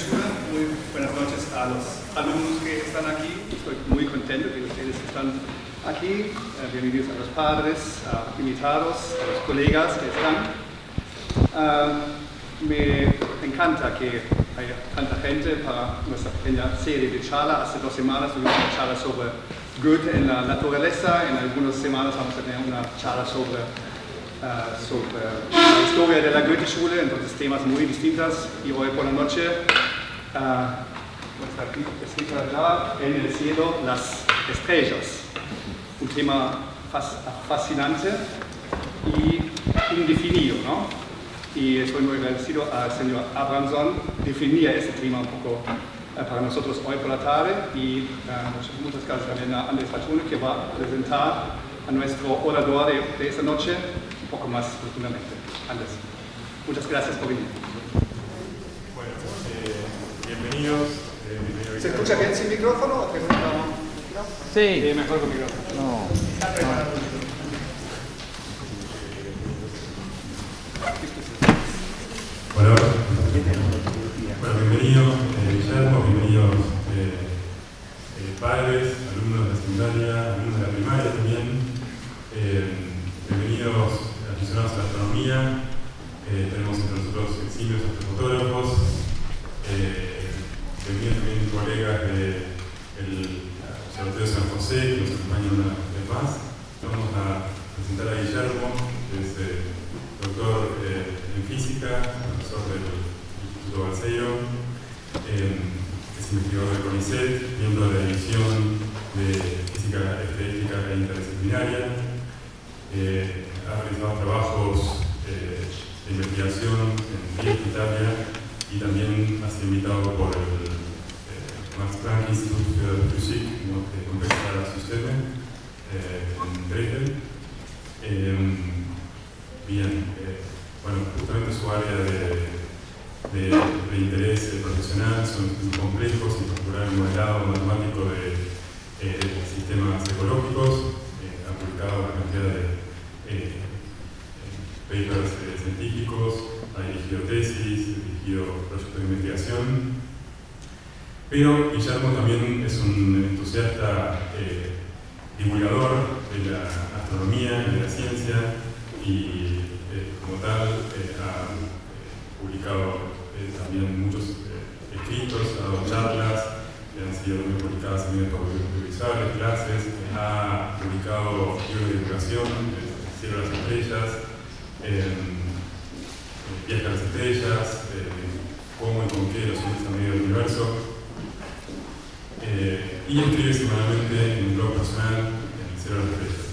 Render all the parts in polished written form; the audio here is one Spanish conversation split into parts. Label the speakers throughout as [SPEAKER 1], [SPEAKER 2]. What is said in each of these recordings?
[SPEAKER 1] Goethe-Schule. Muy buenas noches a los alumnos que están aquí. Estoy muy contento que ustedes están aquí. Bienvenidos a los padres, a invitados, a los colegas que están. Me encanta que haya tanta gente para nuestra pequeña serie de charlas. Hace 2 semanas tuvimos una charla sobre Goethe en la naturaleza. En algunas semanas vamos a tener una charla sobre la historia de la Goethe-Schule, entonces temas muy distintos. Y hoy por la noche, está aquí escrito acá, en el cielo las estrellas. Un tema fascinante y indefinido, ¿no? Y estoy muy agradecido al señor Abramson definir este tema un poco para nosotros hoy por la tarde. Y muchas gracias también a Andrés Fatune, que va a presentar a nuestro orador de esta noche un poco más profundamente. Andrés, muchas gracias por venir.
[SPEAKER 2] Bueno, bienvenidos.
[SPEAKER 1] ¿Se escucha bien sin micrófono?
[SPEAKER 3] Sí.
[SPEAKER 1] Mejor con micrófono.
[SPEAKER 3] No.
[SPEAKER 2] Bueno, bienvenidos Guillermo, bienvenidos padres, alumnos de secundaria, alumnos de la primaria también. Bienvenidos aficionados a la astronomía. Tenemos entre nosotros eximios astrofotógrafos. Bienvenidos también colegas del Observatorio de San José, que nos acompañan una vez más. Vamos a presentar a Guillermo, que es doctor en física, profesor del Instituto Balseiro, es investigador del CONICET, miembro de la División de Física Estadística e Interdisciplinaria. Ha realizado trabajos de investigación en Kiev, Italia, y también ha sido invitado por el Max Planck Institut für Physik und Komplexere Systeme en Dresden. Bien, bueno, justamente su área de interés profesional son complejos, en particular el modelado matemático de sistemas ecológicos. Ha publicado una cantidad de papers científicos, ha dirigido tesis, ha dirigido proyectos de investigación. Pero Guillermo también es un entusiasta divulgador de la astronomía y de la ciencia, y como tal ha publicado también muchos escritos, ha dado charlas que han sido muy publicadas en medios audiovisuales, clases, ha publicado libros de divulgación, El cielo de las estrellas, Viaje a las estrellas, Cómo y con qué los hombres a medio del universo, y escribe semanalmente en un blog personal, El cielo de las estrellas.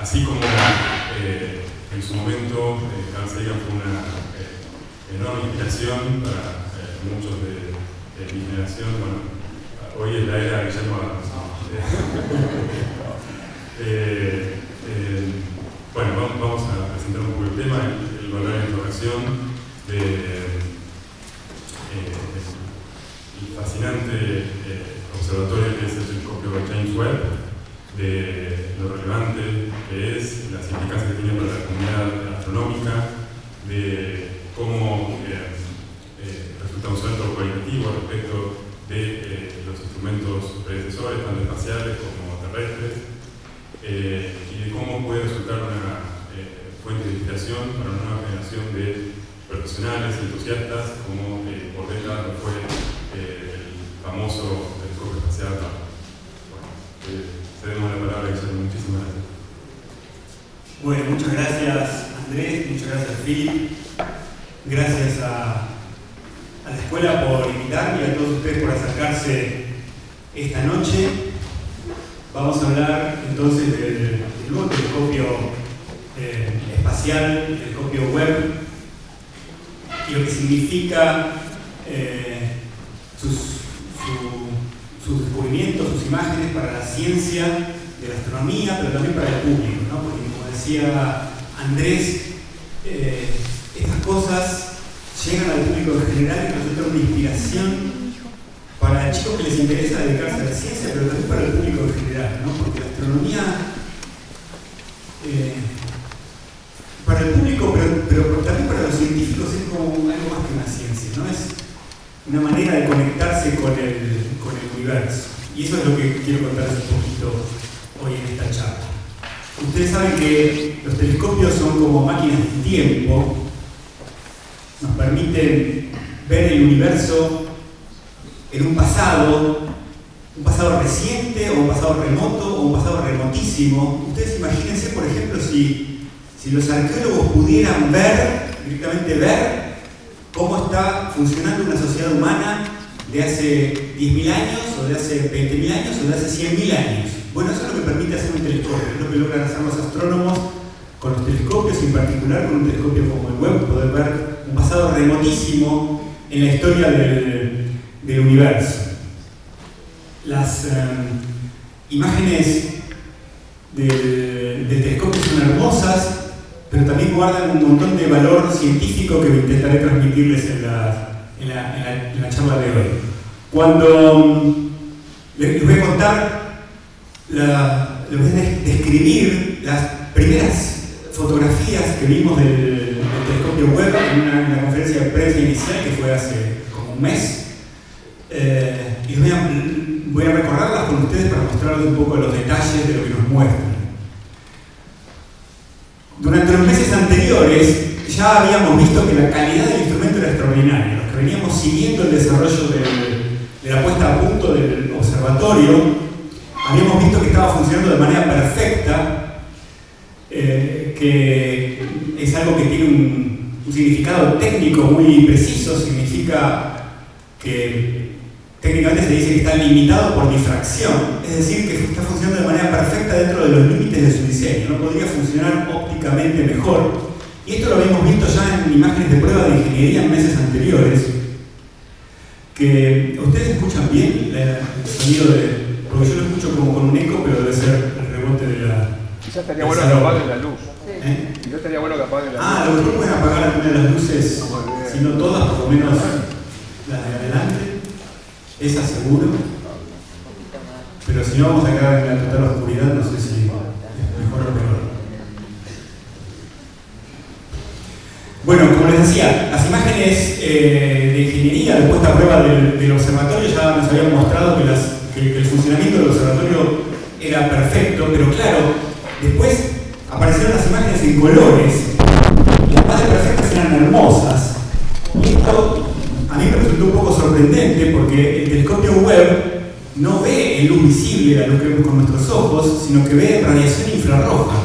[SPEAKER 2] Así como en su momento Carl Sagan fue una enorme inspiración para muchos de mi generación. Bueno, hoy es la era de Guillermo Abramson. Bueno, vamos a presentar un poco el tema, el valor de la información del fascinante observatorio que es el telescopio James Webb, de lo relevante que es, las implicancias que tiene para la comunidad astronómica, de cómo resulta un salto cualitativo respecto de los instrumentos predecesores, tanto espaciales como terrestres, y de cómo puede resultar una fuente de inspiración para una nueva generación de profesionales, entusiastas, como por décadas fue el famoso telescopio espacial. Cedemos la palabra a Guillermo. Muchísimas gracias.
[SPEAKER 4] Bueno, muchas gracias Andrés, muchas gracias Philip, gracias a la escuela por invitarme y a todos ustedes por acercarse esta noche. Vamos a hablar entonces del nuevo telescopio espacial, el telescopio Webb, y lo que significa sus descubrimientos, sus imágenes para la ciencia de la astronomía, pero también para el público, ¿no? Porque como decía Andrés, estas cosas llegan al público en general y resultan una inspiración para chicos que les interesa dedicarse a la ciencia, pero también para el público en general, ¿no? Porque la astronomía, para el público, pero también para los científicos, es como algo más que una ciencia, ¿no? Es una manera de conectarse con el universo. Y eso es lo que quiero contarles un poquito hoy en esta charla. Ustedes saben que los telescopios son como máquinas de tiempo, nos permiten ver el universo en un pasado reciente, o un pasado remoto, o un pasado remotísimo. Ustedes imagínense, por ejemplo, si los arqueólogos pudieran directamente ver cómo está funcionando una sociedad humana de hace 10.000 años, o de hace 20.000 años, o de hace 100.000 años. Bueno, eso es lo que permite hacer un telescopio, es lo que logran hacer los astrónomos con los telescopios, y en particular con un telescopio como el Webb, poder ver un pasado remotísimo en la historia del universo. Las imágenes del telescopio son hermosas, pero también guardan un montón de valor científico que intentaré transmitirles en la charla de hoy. Cuando les voy a contar, les voy a describir las primeras fotografías que vimos del telescopio Webb en una conferencia de prensa inicial que fue hace como un mes. Y voy a recordarlas con ustedes para mostrarles un poco los detalles de lo que nos muestran. Durante los meses anteriores ya habíamos visto que la calidad del instrumento era extraordinaria. Los que veníamos siguiendo el desarrollo de la puesta a punto del observatorio, habíamos visto que estaba funcionando de manera perfecta, que es algo que tiene un significado técnico muy preciso. Significa que técnicamente se dice que está limitado por difracción, es decir, que está funcionando de manera perfecta dentro de los límites de su diseño. No podría funcionar ópticamente mejor. Y esto lo habíamos visto ya en imágenes de prueba de ingeniería en meses anteriores. Que ustedes escuchan bien el sonido porque yo lo escucho como con un eco, pero debe ser el rebote de la...
[SPEAKER 3] Quizás estaría bueno que apaguen la luz. Quizás estaría bueno que apaguen la luz.
[SPEAKER 4] A lo mejor pueden apagar alguna de las luces, si no todas, por lo menos las de adelante. Esa seguro. Pero si no, vamos a quedar en la total oscuridad, no sé si es mejor o peor. Bueno, como les decía, las imágenes de ingeniería de puesta a prueba del observatorio ya nos habían mostrado que el funcionamiento del observatorio era perfecto, pero claro, después aparecieron las imágenes en colores, y las más perfectas eran hermosas. Y esto a mí me resultó un poco sorprendente, porque el telescopio Webb no ve en luz visible, la luz que vemos con nuestros ojos, sino que ve radiación infrarroja.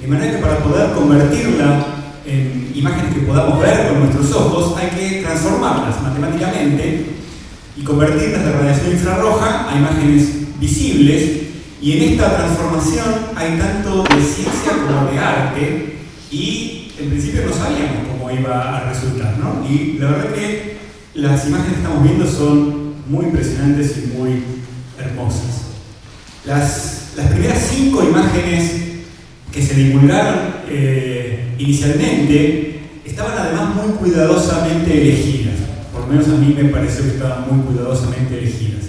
[SPEAKER 4] De manera que para poder convertirla en imágenes que podamos ver con nuestros ojos, hay que transformarlas matemáticamente y convertirlas de radiación infrarroja a imágenes visibles. Y en esta transformación hay tanto de ciencia como de arte, y en principio no sabíamos cómo iba a resultar, ¿no? Y la verdad que las imágenes que estamos viendo son muy impresionantes y muy hermosas. Las primeras 5 imágenes que se divulgaron inicialmente estaban además muy cuidadosamente elegidas. Por lo menos a mí me pareció que estaban muy cuidadosamente elegidas.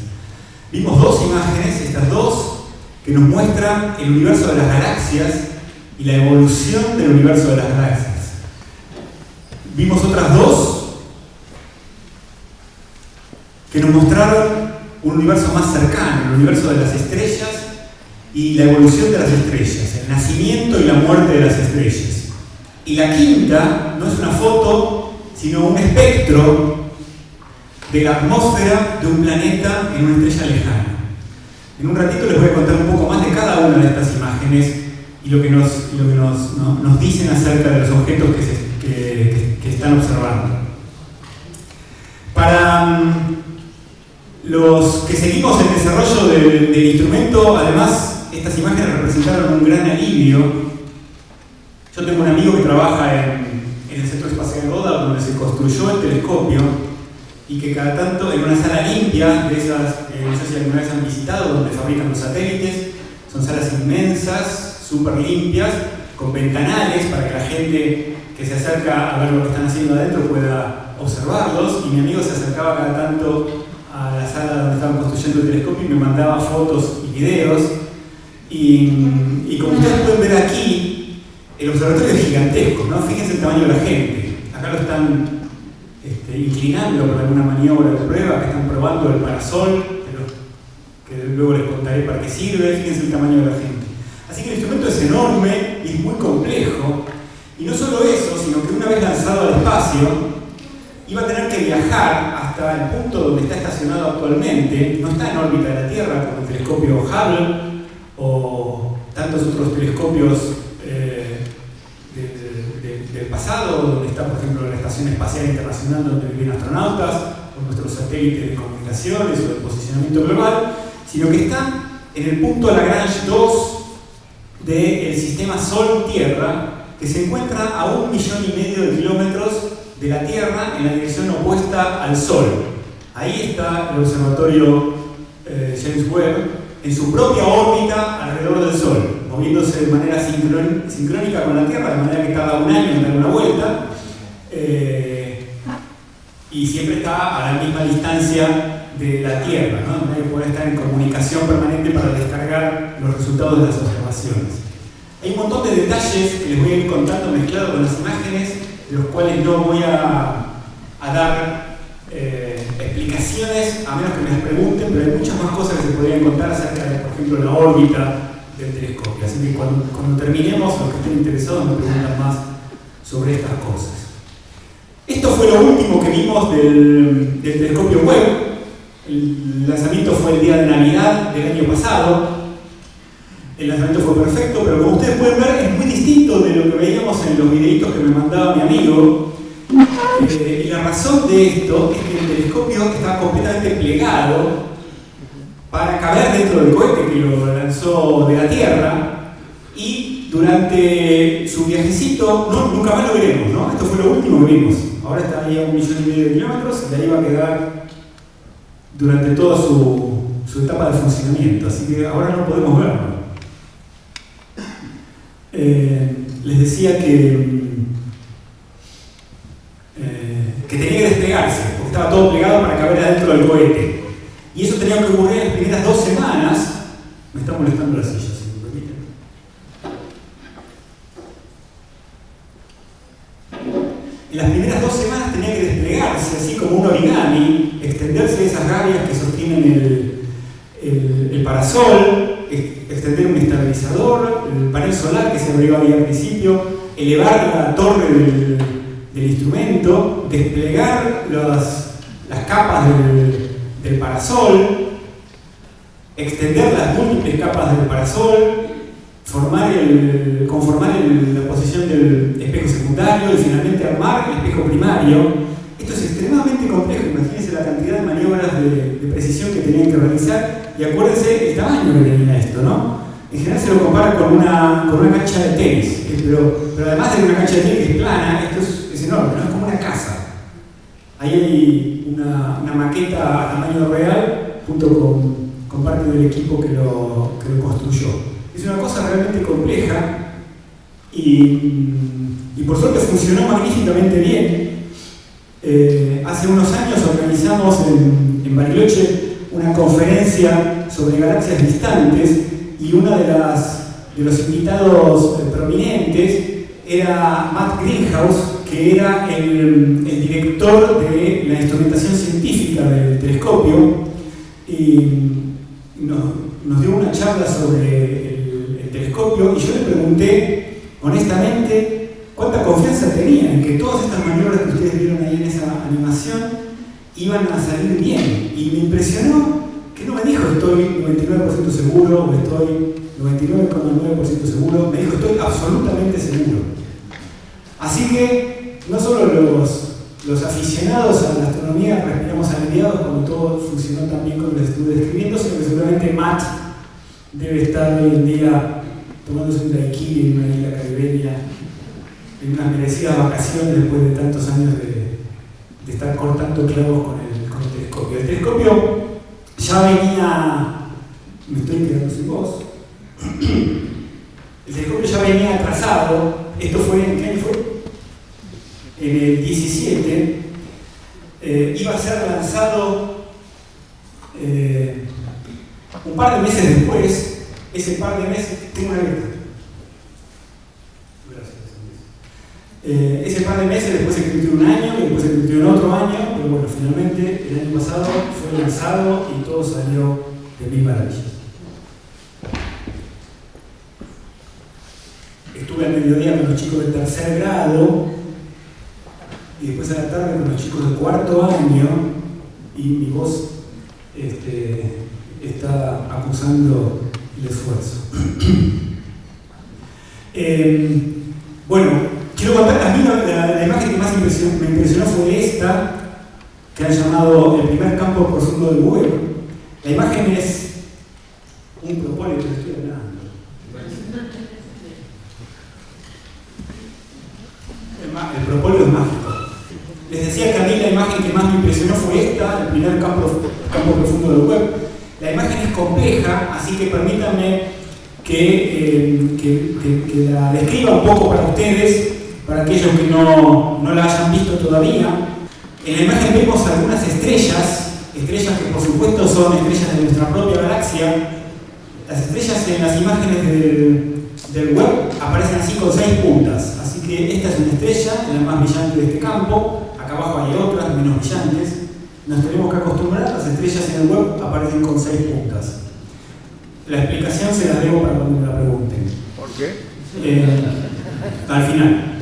[SPEAKER 4] Vimos 2 imágenes, estas 2, que nos muestran el universo de las galaxias y la evolución del universo de las galaxias. Vimos otras 2 que nos mostraron un universo más cercano, el universo de las estrellas y la evolución de las estrellas, el nacimiento y la muerte de las estrellas. Y la quinta no es una foto, sino un espectro de la atmósfera de un planeta en una estrella lejana. En un ratito les voy a contar un poco más de cada una de estas imágenes y lo que nos dicen acerca de los objetos que están observando. Para los que seguimos el desarrollo del instrumento, además, estas imágenes representaron un gran alivio. Yo tengo un amigo que trabaja en el Centro Espacial Goddard, donde se construyó el telescopio, y que cada tanto, en una sala limpia, de esas, no sé si alguna vez han visitado, donde fabrican los satélites, son salas inmensas, súper limpias, con ventanales para que la gente que se acerca a ver lo que están haciendo adentro pueda observarlos. Y mi amigo se acercaba cada tanto a la sala donde estaban construyendo el telescopio y me mandaba fotos y videos. Y como ustedes pueden ver aquí, el observatorio es gigantesco, ¿no? Fíjense el tamaño de la gente. Acá lo están inclinando por alguna maniobra de prueba, que están probando el parasol, que luego les contaré para qué sirve. Fíjense el tamaño de la gente. Así que el instrumento es enorme y es muy complejo. Y no solo eso, sino que una vez lanzado al espacio, iba a tener que viajar hasta el punto donde está estacionado actualmente. No está en órbita de la Tierra, como el telescopio Hubble o tantos otros telescopios del pasado, donde está, por ejemplo, la Estación Espacial Internacional, donde viven astronautas, o nuestros satélites de comunicaciones o de posicionamiento global, sino que está en el punto Lagrange 2 del sistema Sol-Tierra, que se encuentra a 1,5 millones de kilómetros de la Tierra en la dirección opuesta al Sol. Ahí está el observatorio James Webb en su propia órbita alrededor del Sol, moviéndose de manera sincrónica con la Tierra, de manera que tarda un año en dar una vuelta, y siempre está a la misma distancia de la Tierra, ¿no? De manera que puede estar en comunicación permanente para descargar los resultados de las observaciones. Hay un montón de detalles que les voy a ir contando mezclados con las imágenes, de los cuales no voy a dar explicaciones, a menos que me las pregunten, pero hay muchas más cosas que se podrían contar acerca de, por ejemplo, la órbita del telescopio. Así que cuando terminemos, los que estén interesados me preguntan más sobre estas cosas. Esto fue lo último que vimos del telescopio Webb. El lanzamiento fue el día de Navidad del año pasado. El lanzamiento fue perfecto, pero como ustedes pueden ver, es muy distinto de lo que veíamos en los videitos que me mandaba mi amigo. Y la razón de esto es que el telescopio está completamente plegado para caber dentro del cohete que lo lanzó de la Tierra, y durante su viajecito, nunca más lo veremos, ¿no? Esto fue lo último que vimos. Ahora está ahí a 1,5 millones de kilómetros y de ahí va a quedar durante toda su etapa de funcionamiento, así que ahora no podemos verlo. Les decía que tenía que desplegarse, porque estaba todo plegado para caber adentro del cohete. Y eso tenía que ocurrir en las primeras 2 semanas. Me está molestando la silla, si me permiten. En las primeras 2 semanas tenía que desplegarse, así como un origami, extenderse esas gavias que sostienen el parasol, extender un estabilizador, el panel solar que se abrió ahí al principio, elevar la torre del instrumento, desplegar las capas del parasol, extender las múltiples capas del parasol, conformar la posición del espejo secundario y finalmente armar el espejo primario. Esto es extremadamente complejo, imagínense la cantidad de maniobras de precisión que tenían que realizar, y acuérdense el tamaño que tenía esto, ¿no? En general se lo compara con una cancha de tenis, pero además de una cancha de tenis que es plana, esto es enorme, ¿no? Es como una casa. Ahí hay una maqueta a tamaño real junto con parte del equipo que lo construyó. Es una cosa realmente compleja y por suerte funcionó magníficamente bien. Hace unos años organizamos en Bariloche una conferencia sobre galaxias distantes, y uno de los invitados prominentes era Matt Greenhouse, que era el director de la instrumentación científica del telescopio, y nos dio una charla sobre el telescopio, y yo le pregunté honestamente cuánta confianza tenía en que todas estas maniobras que ustedes vieron ahí en esa animación iban a salir bien. Y me impresionó que no me dijo estoy 99% seguro o estoy 99,9% seguro, me dijo estoy absolutamente seguro. Así que no solo los aficionados a la astronomía respiramos aliviados cuando todo funcionó tan bien como les estuve describiendo, sino que seguramente Matt debe estar hoy en día tomándose un daiquiri en una isla caribeña, en unas merecidas vacaciones después de tantos años de estar cortando clavos con el telescopio. El telescopio ya venía, me estoy quedando sin voz, el telescopio ya venía atrasado. Esto fue, ¿en qué año fue? En el 17, iba a ser lanzado un par de meses después. Ese par de meses, tengo una letra. Gracias. Ese par de meses después se convirtió en un año y después se convirtió en otro año, pero bueno, finalmente el año pasado fue lanzado y todo salió de mil maravillas. Estuve al mediodía con los chicos de tercer grado y después a la tarde con los chicos de cuarto año y mi voz está acusando el esfuerzo. Bueno, quiero contar, a mí la imagen que más me impresionó fue esta, que han llamado el primer campo profundo del web. La imagen es un propóleo que estoy hablando. El propóleo es mágico. Les decía que a mí la imagen que más me impresionó fue esta, el primer campo profundo del web. La imagen es compleja, así que permítanme que la describa un poco para ustedes, para aquellos que no la hayan visto todavía. En la imagen vemos algunas estrellas que por supuesto son estrellas de nuestra propia galaxia. Las estrellas en las imágenes del web aparecen así con 6 puntas, así que esta es una estrella, la más brillante de este campo. Acá abajo hay otras menos brillantes. Nos tenemos que acostumbrar, las estrellas en el web aparecen con 6 puntas. La explicación se la debo para cuando me la pregunten.
[SPEAKER 3] ¿Por qué?
[SPEAKER 4] Al final.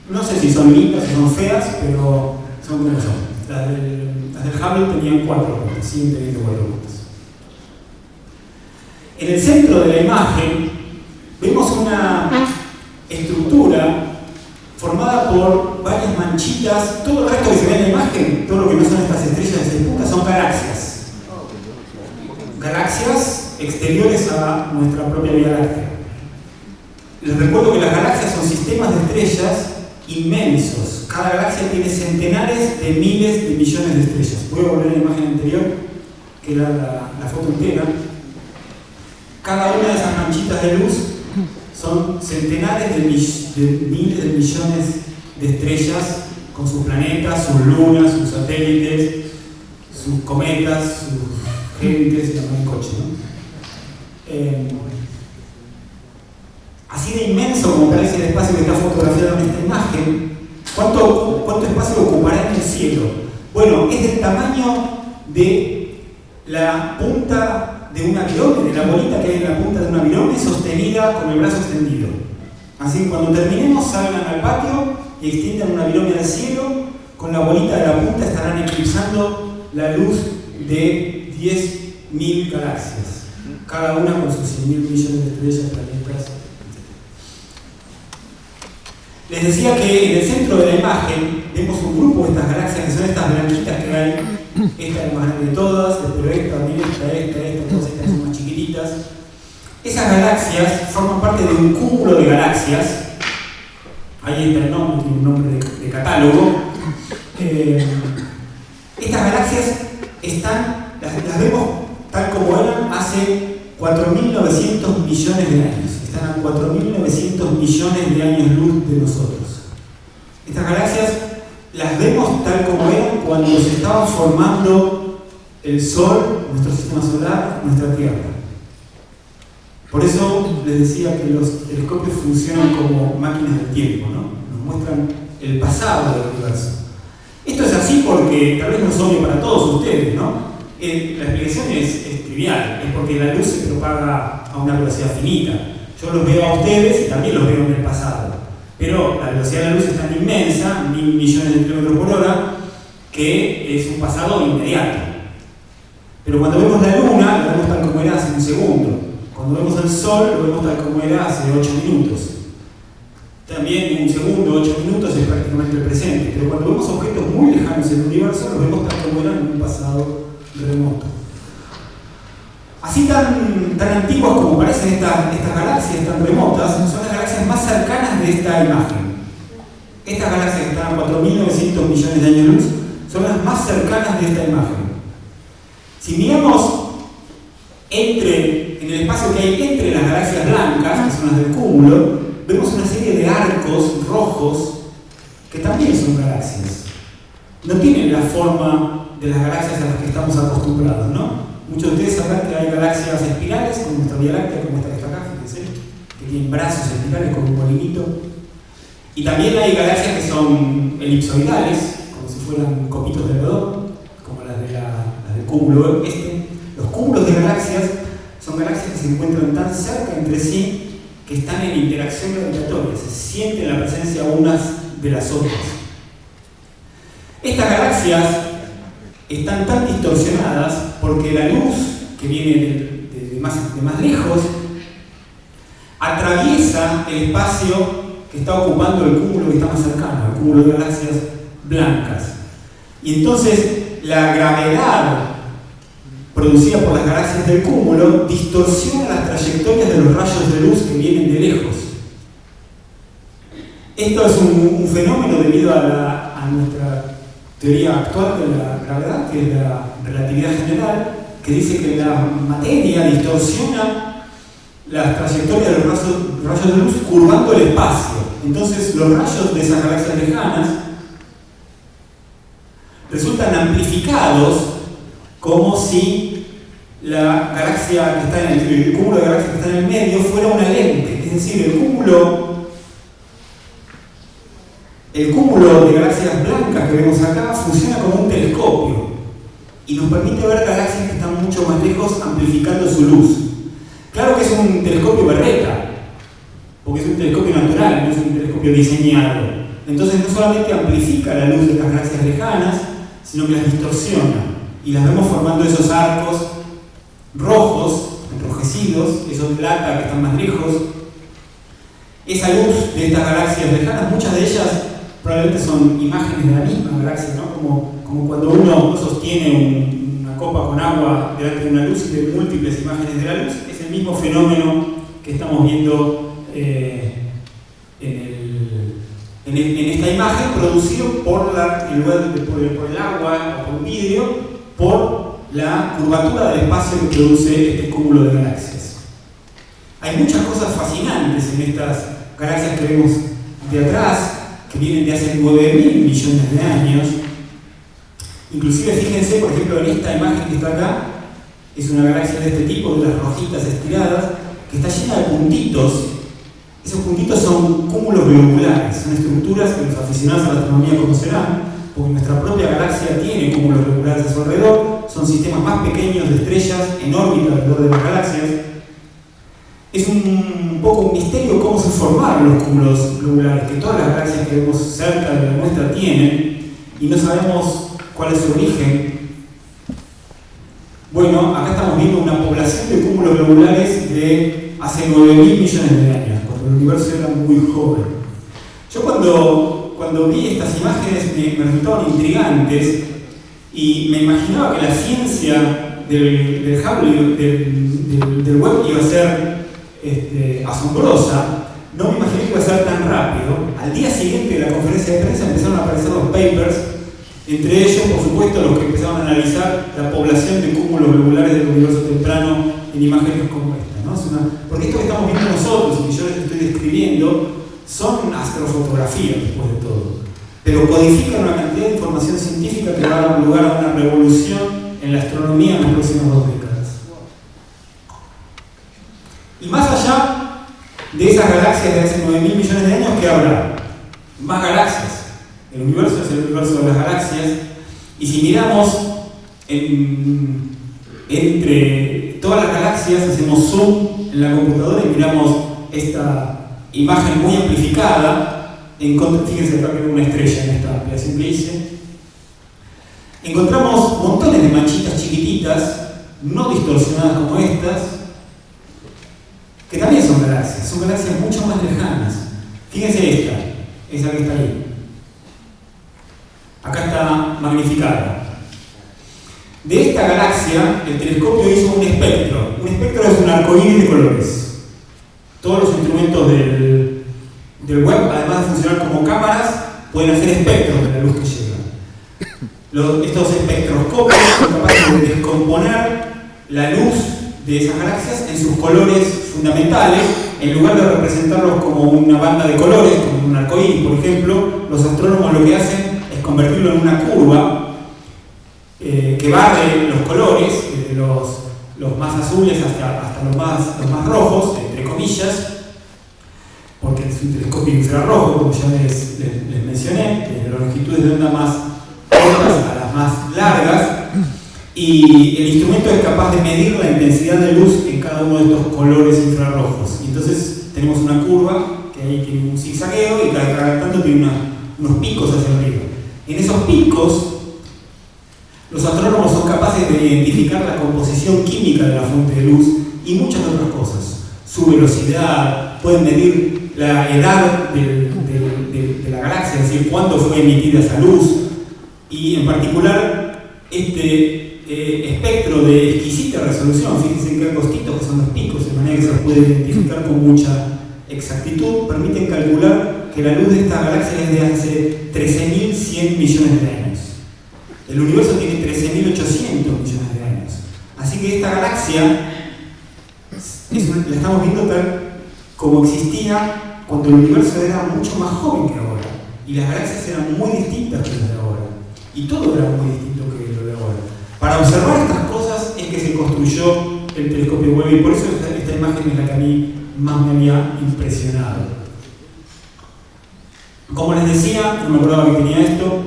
[SPEAKER 4] No sé si son lindas o son feas, pero son como son. Las del Hubble tenían 4 puntas, siguen teniendo 4 puntas. En el centro de la imagen vemos una estructura formada por varias manchitas. Todo el resto que se ve en la imagen, todo lo que no son estas estrellas de 6 puntas, son galaxias. Galaxias exteriores a nuestra propia Vía Láctea. Les recuerdo que las galaxias son sistemas de estrellas inmensos. Cada galaxia tiene centenares de miles de millones de estrellas. Voy a volver a la imagen anterior, que era la foto entera. Cada una de esas manchitas de luz son centenares de miles de millones de estrellas con sus planetas, sus lunas, sus satélites, sus cometas, sus gentes y el coche, ¿no? Así de inmenso como parece el espacio que está fotografiado en esta imagen, ¿cuánto espacio ocupará en el cielo? Bueno, es del tamaño de la punta de un avión, de la bolita que hay en la punta de un avión, sostenida con el brazo extendido. Así que cuando terminemos, salgan al patio y extiendan una virome al cielo. Con la bolita de la punta estarán eclipsando la luz de 10.000 galaxias, cada una con sus 100.000 millones de estrellas, planetas. Les decía que en el centro de la imagen vemos un grupo de estas galaxias, que son estas blanquitas que hay. Esta es la más grande de todas, pero esta, todas estas son más chiquititas. Esas galaxias forman parte de un cúmulo de galaxias. Ahí está el nombre, tiene un nombre de catálogo. Estas galaxias las vemos tal como eran hace 4.900 millones de años. Están a 4.900 millones de años luz de nosotros. Estas galaxias las vemos tal como eran cuando se estaban formando el Sol, nuestro sistema solar, nuestra Tierra. Por eso les decía que los telescopios funcionan como máquinas del tiempo, ¿no? Nos muestran el pasado del universo. Esto es así porque tal vez no es obvio para todos ustedes, ¿no? La explicación es trivial, es porque la luz se propaga a una velocidad finita. Yo los veo a ustedes y también los veo en el pasado. Pero la velocidad de la luz es tan inmensa, 1.000 millones de kilómetros por hora, que es un pasado inmediato. Pero cuando vemos la luna, la vemos tal como era hace un segundo. Cuando vemos el sol, lo vemos tal como era hace 8 minutos. También un segundo, 8 minutos es prácticamente el presente. Pero cuando vemos objetos muy lejanos en el universo, los vemos tal como eran en un pasado remoto. Así tan antiguas como parecen estas galaxias tan remotas, son las galaxias más cercanas de esta imagen. Estas galaxias que están a 4.900 millones de años luz son las más cercanas de esta imagen. Si miramos en el espacio que hay entre las galaxias blancas, que son las del cúmulo, vemos una serie de arcos rojos que también son galaxias. No tienen la forma de las galaxias a las que estamos acostumbrados, ¿no? Muchos de ustedes sabrán que hay galaxias espirales, como nuestra Vía Láctea, como esta que está acá, fíjense, que que tienen brazos espirales como un molinito. Y también hay galaxias que son elipsoidales, como si fueran copitos de algodón, como las del cúmulo este. Los cúmulos de galaxias son galaxias que se encuentran tan cerca entre sí que están en interacción gravitatoria, se siente la presencia unas de las otras. Estas galaxias están tan distorsionadas porque la luz que viene de más lejos atraviesa el espacio que está ocupando el cúmulo que está más cercano, el cúmulo de galaxias blancas. Y entonces la gravedad producida por las galaxias del cúmulo distorsiona las trayectorias de los rayos de luz que vienen de lejos. Esto es un fenómeno debido a nuestra teoría actual de la gravedad, que es la relatividad general, que dice que la materia distorsiona las trayectorias de los rayos de luz curvando el espacio. Entonces los rayos de esas galaxias lejanas resultan amplificados como si la galaxia que está el cúmulo de galaxias que está en el medio fuera una lente. Es decir, el cúmulo de galaxias blancas que vemos acá funciona como un telescopio y nos permite ver galaxias que están mucho más lejos amplificando su luz. Claro que es un telescopio berreta, porque es un telescopio natural, no es un telescopio diseñado. Entonces no solamente amplifica la luz de estas galaxias lejanas, sino que las distorsiona y las vemos formando esos arcos rojos, enrojecidos, esos plata que están más lejos. Esa luz de estas galaxias lejanas, muchas de ellas probablemente son imágenes de la misma galaxia, ¿no? Como cuando uno sostiene una copa con agua delante de una luz y ve múltiples imágenes de la luz. Es el mismo fenómeno que estamos viendo en esta imagen, producido por el agua o por un vidrio, por la curvatura del espacio que produce este cúmulo de galaxias. Hay muchas cosas fascinantes en estas galaxias que vemos de atrás, que vienen de hace 9.000 millones de años. Inclusive fíjense, por ejemplo, en esta imagen que está acá, es una galaxia de este tipo, de las rojitas estiradas, que está llena de puntitos. Esos puntitos son cúmulos globulares, son estructuras que los aficionados a la astronomía conocerán, porque nuestra propia galaxia tiene cúmulos globulares a su alrededor, son sistemas más pequeños de estrellas en órbita alrededor de las galaxias. Es un poco un misterio cómo se formaron los cúmulos globulares, que todas las galaxias que vemos cerca de la nuestra tienen, y no sabemos cuál es su origen. Bueno, acá estamos viendo una población de cúmulos globulares de hace 9.000 millones de años, cuando el universo era muy joven. Yo cuando vi estas imágenes me resultaban intrigantes y me imaginaba que la ciencia del Hubble del Webb iba a ser asombrosa. No me imaginé que iba a ser tan rápido. Al día siguiente de la conferencia de prensa empezaron a aparecer los papers, entre ellos, por supuesto, los que empezaron a analizar la población de cúmulos globulares del universo temprano en imágenes como esta, ¿no? Porque esto que estamos viendo nosotros y que yo les estoy describiendo son astrofotografías, después de todo, pero codifican una cantidad de información científica que va a dar lugar a una revolución en la astronomía en las próximas 2 décadas. Y más allá de esas galaxias de hace 9.000 millones de años, ¿qué habrá? Más galaxias. El universo es el universo de las galaxias, y si miramos entre todas las galaxias, hacemos zoom en la computadora y miramos esta imagen muy amplificada. Fíjense acá que hay una estrella en esta ampliación que hice. Encontramos montones de manchitas chiquititas, no distorsionadas como estas, que también son galaxias mucho más lejanas. Fíjense esa que está ahí. Acá está magnificada. De esta galaxia, el telescopio hizo un espectro. Un espectro es un arcoíris de colores. Todos los instrumentos del Webb, además de funcionar como cámaras, pueden hacer espectros de la luz que llega. Estos espectroscopios son capaces de descomponer la luz de esas galaxias en sus colores fundamentales. En lugar de representarlos como una banda de colores, como un arcoíris, por ejemplo, los astrónomos lo que hacen es convertirlo en una curva que barre los colores, desde los más azules hasta los más rojos, entre comillas, porque es un telescopio infrarrojo, como ya les mencioné, desde las longitudes de onda más cortas a las más largas, y el instrumento es capaz de medir la intensidad de luz en cada uno de estos colores infrarrojos. Y entonces tenemos una curva que ahí tiene un zigzagueo y cada tanto tiene unos picos hacia arriba. En esos picos, los astrónomos son capaces de identificar la composición química de la fuente de luz y muchas otras cosas. Su velocidad, pueden medir la edad de la galaxia, es decir, cuándo fue emitida esa luz, y en particular este espectro de exquisita resolución, fíjense qué acostitos que son los picos, de manera que se puede identificar con mucha exactitud, permiten calcular que la luz de esta galaxia es de hace 13.100 millones de años. El universo tiene 13.800 millones de años. Así que esta galaxia la estamos viendo tal como existía cuando el universo era mucho más joven que ahora. Y las galaxias eran muy distintas que las de ahora. Y todo era muy distinto que lo de ahora. Para observar estas cosas es que se construyó el telescopio Webb, y por eso esta imagen es la que a mí más me había impresionado. Como les decía, no me acordaba que tenía esto.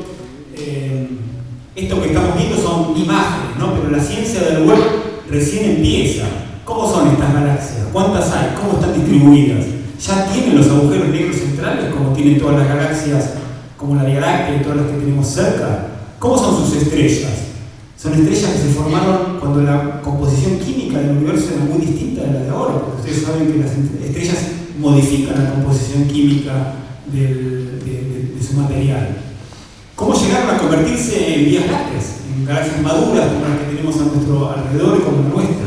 [SPEAKER 4] Esto que estamos viendo son imágenes, ¿no? Pero la ciencia del Webb recién empieza. ¿Cómo son estas galaxias? ¿Cuántas hay? ¿Cómo están distribuidas? ¿Ya tienen los agujeros negros centrales como tienen todas las galaxias, como la Vía Láctea y todas las que tenemos cerca? ¿Cómo son sus estrellas? Son estrellas que se formaron cuando la composición química del universo era muy distinta de la de ahora, porque ustedes saben que las estrellas modifican la composición química de su material. ¿Cómo llegaron a convertirse en vías lácteas, en galaxias maduras como las que tenemos a nuestro alrededor y como la nuestra?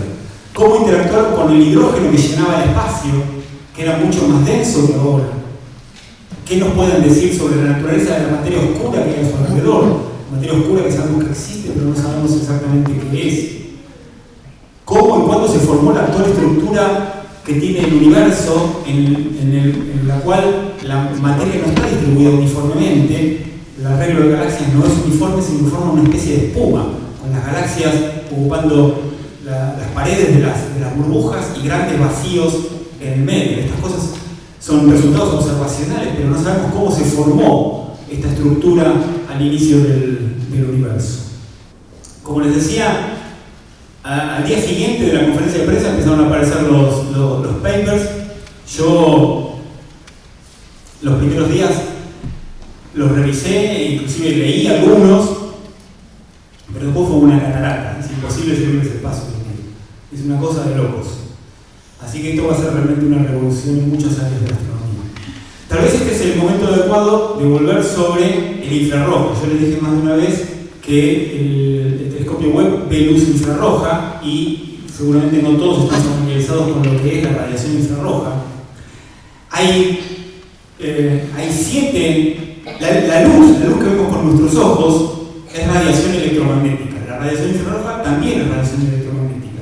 [SPEAKER 4] ¿Cómo interactuaron con el hidrógeno que llenaba el espacio, que era mucho más denso que ahora? ¿Qué nos pueden decir sobre la naturaleza de la materia oscura que hay a su alrededor? Materia oscura que sabemos que existe, pero no sabemos exactamente qué es. ¿Cómo y cuándo se formó la actual estructura que tiene el universo, en la cual la materia no está distribuida uniformemente? El arreglo de galaxias no es uniforme, sino que forma una especie de espuma, con las galaxias ocupando las paredes de las burbujas y grandes vacíos en el medio. Estas cosas son resultados observacionales, pero no sabemos cómo se formó esta estructura al inicio del universo. Como les decía, al día siguiente de la conferencia de prensa empezaron a aparecer los papers. Yo los primeros días los revisé e inclusive leí algunos, pero después fue una catarata, es imposible seguirles el paso. Es una cosa de locos. Así que esto va a ser realmente una revolución en muchas áreas de la astronomía. Tal vez este es el momento adecuado de volver sobre el infrarrojo. Yo les dije más de una vez que el telescopio Webb ve luz infrarroja y seguramente no todos están familiarizados con lo que es la radiación infrarroja. Hay 7... La luz que vemos con nuestros ojos es radiación electromagnética. La radiación infrarroja también es radiación electromagnética.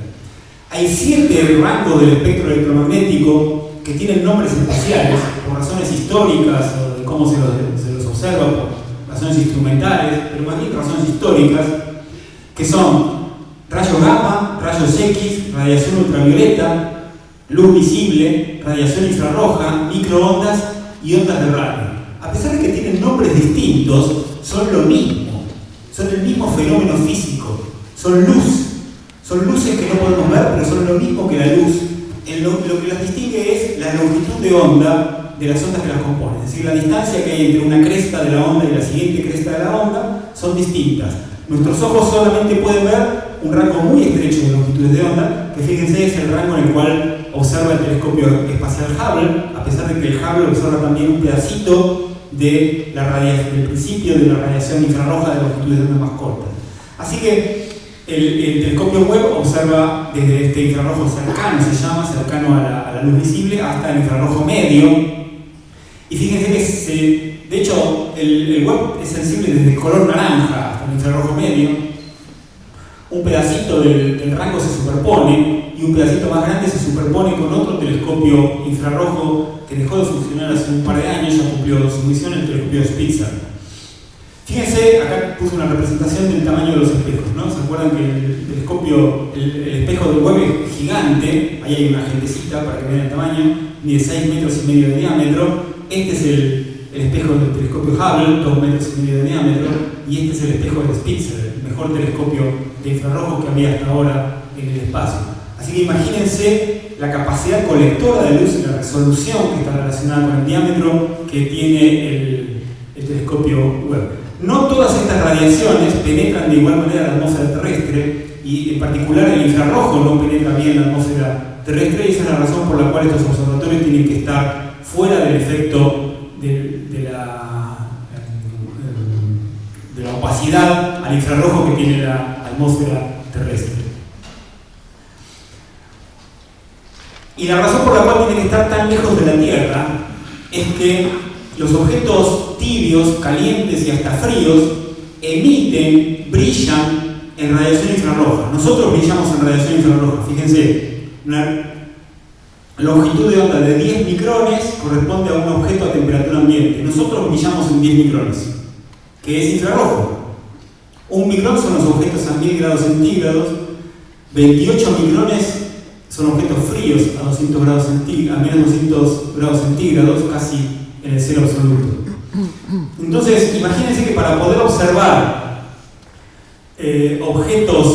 [SPEAKER 4] Hay 7 rangos del espectro electromagnético que tienen nombres espaciales por razones históricas o de cómo se los observa, por razones instrumentales, pero más bien razones históricas, que son rayos gamma, rayos X, radiación ultravioleta, luz visible, radiación infrarroja, microondas y ondas de radio. A pesar de que tienen nombres distintos, son lo mismo, son el mismo fenómeno físico, son luz. Son luces que no podemos ver, pero son lo mismo que la luz. Lo que las distingue es la longitud de onda de las ondas que las componen. Es decir, la distancia que hay entre una cresta de la onda y la siguiente cresta de la onda son distintas. Nuestros ojos solamente pueden ver un rango muy estrecho de longitudes de onda, que fíjense es el rango en el cual observa el telescopio espacial Hubble, a pesar de que el Hubble observa también un pedacito del principio de la radiación infrarroja de longitudes de onda más cortas. Así que el telescopio Webb observa desde este infrarrojo cercano, cercano a la luz visible, hasta el infrarrojo medio. Y fíjense que, de hecho, el Webb es sensible desde el color naranja hasta el infrarrojo medio. Un pedacito del rango se superpone y un pedacito más grande se superpone con otro telescopio infrarrojo que dejó de funcionar hace un par de años, ya cumplió su misión, el telescopio Spitzer. Fíjense, acá puse una representación del tamaño de los espejos, ¿no? ¿Se acuerdan que el telescopio, el espejo del Webb es gigante? Ahí hay una gentecita para que vean el tamaño. mide 6,5 metros de diámetro. Este es el espejo del telescopio Hubble, 2,5 metros de diámetro, y este es el espejo del Spitzer, el mejor telescopio de infrarrojos que había hasta ahora en el espacio. Así que imagínense la capacidad colectora de luz y la resolución que está relacionada con el diámetro que tiene el telescopio Webb. No todas estas radiaciones penetran de igual manera la atmósfera terrestre, y en particular el infrarrojo no penetra bien la atmósfera terrestre, y esa es la razón por la cual estos observatorios tienen que estar fuera del efecto de la opacidad al infrarrojo que tiene la atmósfera terrestre. Y la razón por la cual tienen que estar tan lejos de la Tierra es que los objetos tibios, calientes y hasta fríos brillan en radiación infrarroja. Nosotros brillamos en radiación infrarroja. Fíjense, una longitud de onda de 10 micrones corresponde a un objeto a temperatura ambiente. Nosotros brillamos en 10 micrones, que es infrarrojo. 1 micrón son los objetos a 1000 grados centígrados, 28 micrones son objetos fríos a menos 200 grados centígrados, casi en el cero absoluto. Entonces, imagínense que para poder observar objetos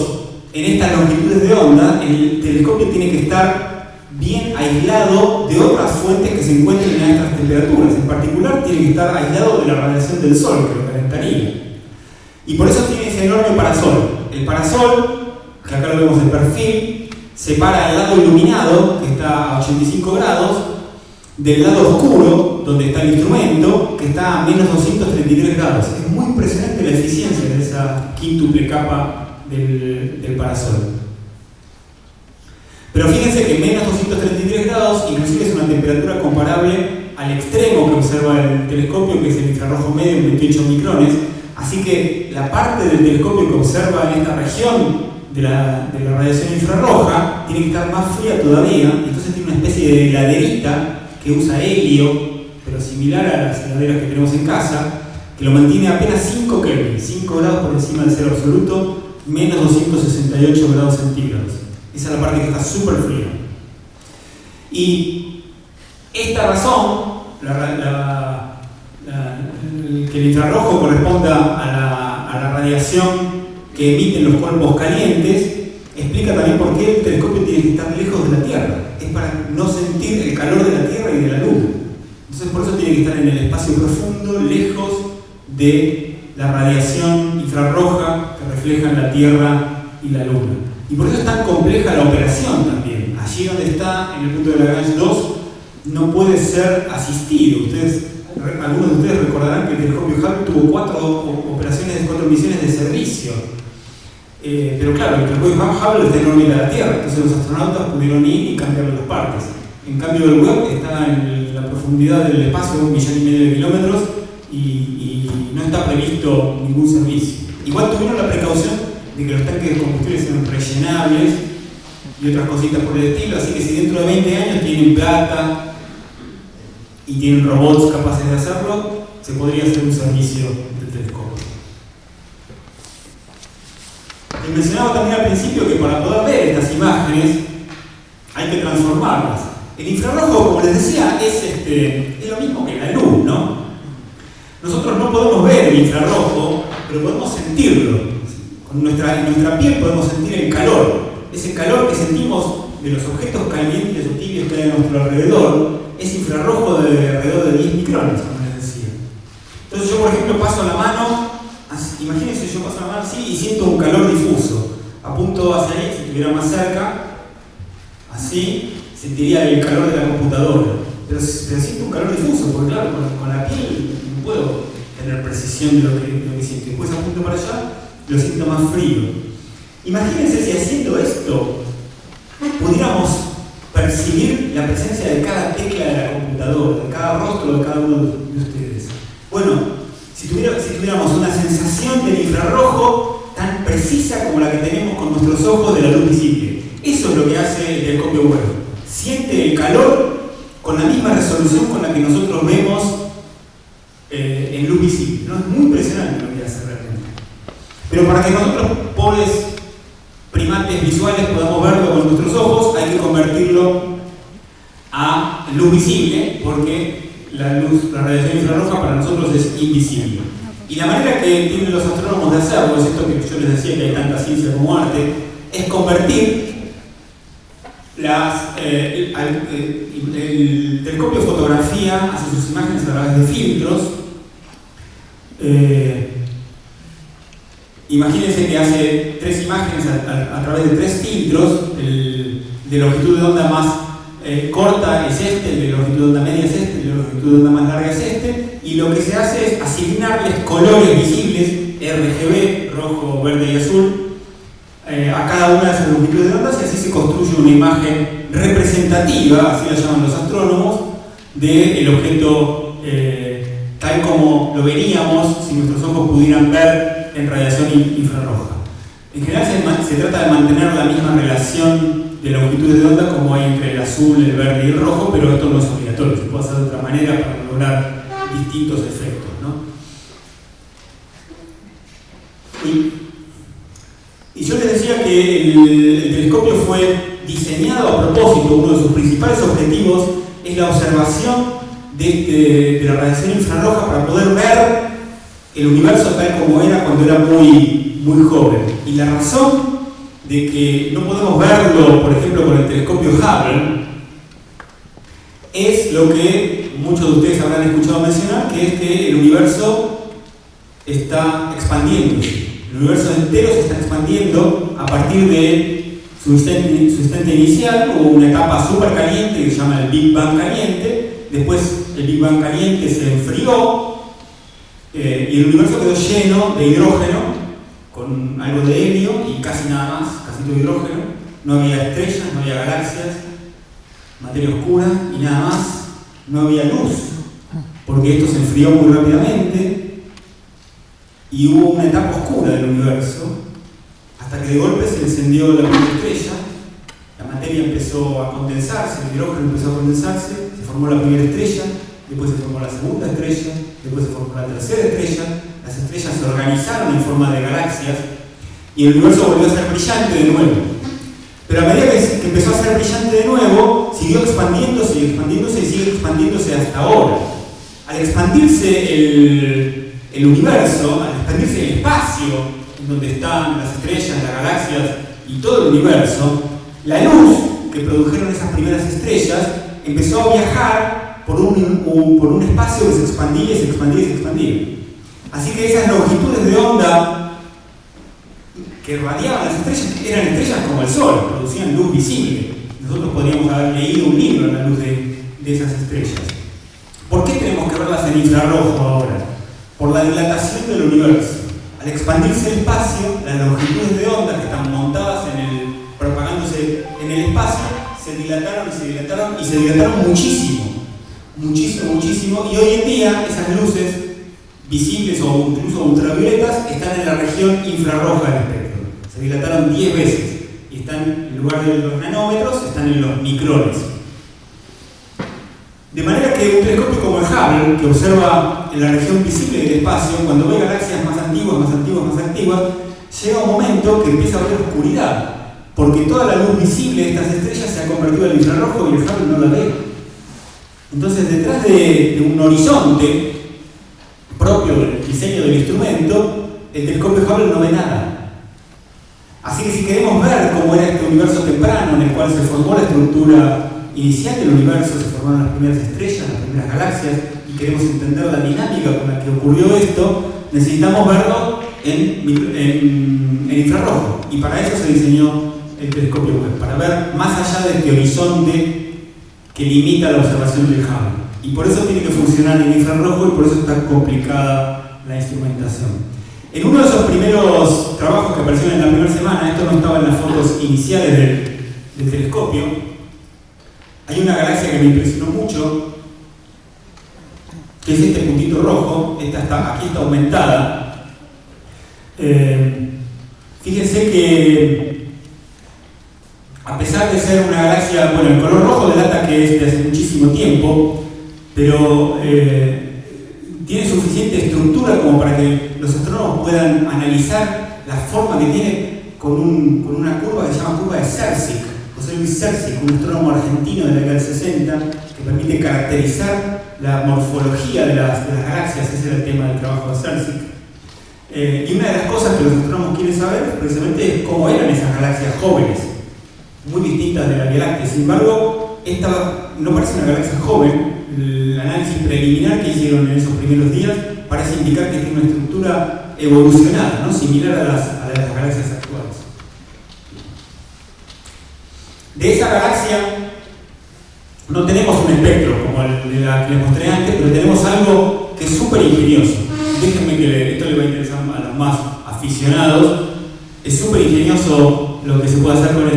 [SPEAKER 4] en estas longitudes de onda, el telescopio tiene que estar bien aislado de otras fuentes que se encuentren a estas temperaturas. En particular, tiene que estar aislado de la radiación del Sol, que lo calentaría. Y por eso tiene ese enorme parasol. El parasol, que acá lo vemos en perfil, separa el lado iluminado, que está a 85 grados, del lado oscuro, donde está el instrumento, que está a menos 233 grados. Es muy impresionante la eficiencia de esa quíntuple capa del parasol. Pero fíjense que menos 233 grados inclusive es una temperatura comparable al extremo que observa el telescopio, que es el infrarrojo medio en 28 micrones. Así que la parte del telescopio que observa en esta región de la radiación infrarroja tiene que estar más fría todavía, entonces tiene una especie de heladerita que usa helio, pero similar a las heladeras que tenemos en casa, que lo mantiene a apenas 5 Kelvin, 5 grados por encima del cero absoluto, menos 268 grados centígrados. Esa es la parte que está súper fría. Y esta razón, que el infrarrojo corresponda a la radiación que emiten los cuerpos calientes, explica también por qué el telescopio tiene que estar lejos de la Tierra. Es para no sentir el calor de la Tierra y de la Luna. Entonces por eso tiene que estar en el espacio profundo, lejos de la radiación infrarroja que reflejan la Tierra y la Luna. Y por eso es tan compleja la operación también. Allí donde está, en el punto de Lagrange 2, no puede ser asistido. Algunos de ustedes recordarán que el telescopio Hubble tuvo 4 misiones de servicio. Pero claro, el telescopio Hubble está en órbita de la Tierra, entonces los astronautas pudieron ir y cambiarle las partes. En cambio, el Webb está en la profundidad del espacio de 1,5 millones de kilómetros y no está previsto ningún servicio. Igual tuvieron la precaución de que los tanques de combustible sean rellenables y otras cositas por el estilo, así que si dentro de 20 años tienen plata y tienen robots capaces de hacerlo, se podría hacer un servicio del telescopio. Y mencionaba también al principio que para poder ver estas imágenes hay que transformarlas. El infrarrojo, como les decía, es lo mismo que la luz, ¿no? Nosotros no podemos ver el infrarrojo, pero podemos sentirlo. En nuestra piel podemos sentir el calor. Ese calor que sentimos de los objetos calientes o tibios que hay a nuestro alrededor es infrarrojo de alrededor de 10 micrones, como les decía. Entonces yo, por ejemplo, paso la mano, imagínense, yo paso la mano así y siento un calor difuso. Apunto hacia ahí, si estuviera más cerca, así, sentiría el calor de la computadora. Pero siento un calor difuso, porque claro, con la piel no puedo tener precisión de lo que siento. Después apunto para allá, lo siento más frío. Imagínense si haciendo esto pudiéramos percibir la presencia de cada tecla de la computadora, de cada rostro de cada uno de ustedes. Bueno, si tuviéramos una sensación del infrarrojo tan precisa como la que tenemos con nuestros ojos de la luz visible. Eso es lo que hace el telescopio Webb. Siente el calor con la misma resolución con la que nosotros vemos en luz visible. ¿No? Es muy impresionante lo que hace realmente. Pero para que nosotros, pobres primates visuales, podamos verlo con nuestros ojos, hay que convertirlo a luz luz visible, porque la radiación infrarroja para nosotros es invisible. Y la manera que tienen los astrónomos de hacerlo, es esto que yo les decía, que hay tanta ciencia como arte, es convertir el telescopio de fotografía hace sus imágenes a través de filtros. Imagínense que hace 3 imágenes a través de 3 filtros. De longitud de onda más corta es este, el de longitud de onda media es este, el de longitud de onda más larga es este, y lo que se hace es asignarles colores visibles, RGB, rojo, verde y azul, a cada una de esas longitudes de ondas, y así se construye una imagen representativa, así la llaman los astrónomos, del objeto tal como lo veríamos si nuestros ojos pudieran ver en radiación infrarroja. En general se trata de mantener la misma relación de longitudes de onda como hay entre el azul, el verde y el rojo, pero esto no es obligatorio, se puede hacer de otra manera para lograr distintos efectos, ¿no? Y yo les decía que el telescopio fue diseñado a propósito. Uno de sus principales objetivos es la observación de la radiación infrarroja para poder ver el universo tal como era cuando era muy joven. Y la razón de que no podemos verlo, por ejemplo, con el telescopio Hubble, es lo que muchos de ustedes habrán escuchado mencionar, que es que el universo está expandiéndose. El universo entero se está expandiendo a partir de su instante inicial. Hubo una etapa súper caliente que se llama el Big Bang caliente. Después el Big Bang caliente se enfrió y el universo quedó lleno de hidrógeno con algo de helio y casi nada más, casi todo hidrógeno. No había estrellas, no había galaxias, materia oscura y nada más. No había luz, porque esto se enfrió muy rápidamente y hubo una etapa oscura del universo, hasta que de golpe se encendió la primera estrella, la materia empezó a condensarse, el hidrógeno empezó a condensarse, se formó la primera estrella, después se formó la segunda estrella, después se formó la tercera estrella. Las estrellas se organizaron en forma de galaxias y el universo volvió a ser brillante de nuevo. Pero a medida que empezó a ser brillante de nuevo, siguió expandiéndose y expandiéndose y sigue expandiéndose hasta ahora. Al expandirse el universo, al expandirse el espacio en donde están las estrellas, las galaxias y todo el universo, la luz que produjeron esas primeras estrellas empezó a viajar por un espacio que se expandía y se expandía y se expandía. Así que esas longitudes de onda que radiaban las estrellas eran estrellas como el Sol, producían luz visible. Nosotros podríamos haber leído un libro a la luz de esas estrellas. ¿Por qué tenemos que verlas en infrarrojo ahora? Por la dilatación del universo. Al expandirse el espacio, las longitudes de onda que están montadas propagándose en el espacio, se dilataron y se dilataron y se dilataron muchísimo. Muchísimo. Y hoy en día esas luces visibles o incluso ultravioletas están en la región infrarroja del espectro. Se dilataron 10 veces y están, en lugar de los nanómetros, están en los micrones. De manera que un telescopio como el Hubble, que observa en la región visible del espacio, cuando ve galaxias más antiguas, llega un momento que empieza a haber oscuridad, porque toda la luz visible de estas estrellas se ha convertido al infrarrojo y el Hubble no la ve. Entonces, detrás de un horizonte propio del diseño del instrumento, el telescopio Hubble no ve nada. Así que si queremos ver cómo era este universo temprano en el cual se formó la estructura inicial del universo, se formaron las primeras estrellas, las primeras galaxias, y queremos entender la dinámica con la que ocurrió esto, necesitamos verlo en infrarrojo. Y para eso se diseñó el telescopio Webb, para ver más allá de este horizonte que limita la observación del Hubble. Y por eso tiene que funcionar en infrarrojo y por eso está complicada la instrumentación. En uno de esos primeros trabajos que aparecieron en la primera semana, esto no estaba en las fotos iniciales del telescopio, hay una galaxia que me impresionó mucho, que es este puntito rojo. Aquí está aumentada. Fíjense que a pesar de ser una galaxia, bueno, el color rojo delata que es de hace muchísimo tiempo, pero tiene suficiente estructura como para que los astrónomos puedan analizar la forma que tiene con una curva que se llama curva de Sérsic. O José Luis Cerci, un astrónomo argentino de la década del 60, que permite caracterizar la morfología de las galaxias. Ese era el tema del trabajo de Cerci. Y una de las cosas que los astrónomos quieren saber precisamente es cómo eran esas galaxias jóvenes, muy distintas de la Vía Láctea. Sin embargo, esta no parece una galaxia joven. El análisis preliminar que hicieron en esos primeros días parece indicar que tiene una estructura evolucionada, ¿no? Similar a las galaxias actuales. De esa galaxia no tenemos un espectro como el de la que les mostré antes, pero tenemos algo que es súper ingenioso. Déjenme que esto le va a interesar a los más aficionados. Es súper ingenioso lo que se puede hacer con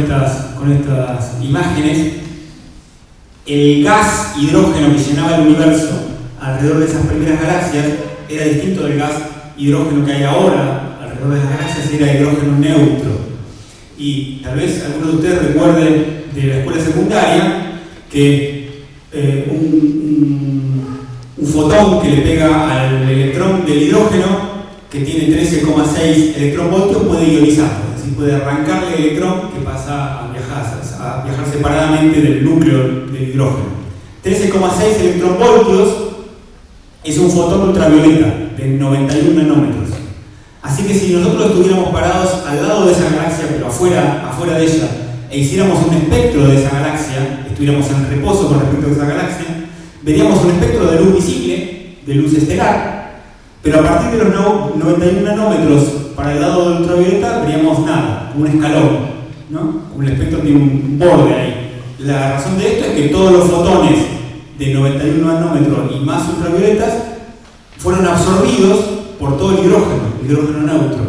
[SPEAKER 4] estas imágenes. El gas hidrógeno que llenaba el universo alrededor de esas primeras galaxias era distinto del gas hidrógeno que hay ahora alrededor de las galaxias, era hidrógeno neutro. Y tal vez algunos de ustedes recuerden de la escuela secundaria que un fotón que le pega al electrón del hidrógeno, que tiene 13,6 electronvoltios, puede ionizar, es decir, puede arrancarle el electrón que pasa a viajar separadamente del núcleo del hidrógeno. 13,6 electronvoltios es un fotón ultravioleta de 91 nanómetros. Así que si nosotros estuviéramos parados al lado de esa galaxia, pero afuera de ella, e hiciéramos un espectro de esa galaxia, estuviéramos en reposo con respecto a esa galaxia, veríamos un espectro de luz visible, de luz estelar, pero a partir de los 91 nanómetros para el lado del ultravioleta veríamos nada, un escalón, ¿no? El espectro tiene un borde ahí. La razón de esto es que todos los fotones de 91 nanómetros y más ultravioletas fueron absorbidos por todo el hidrógeno neutro.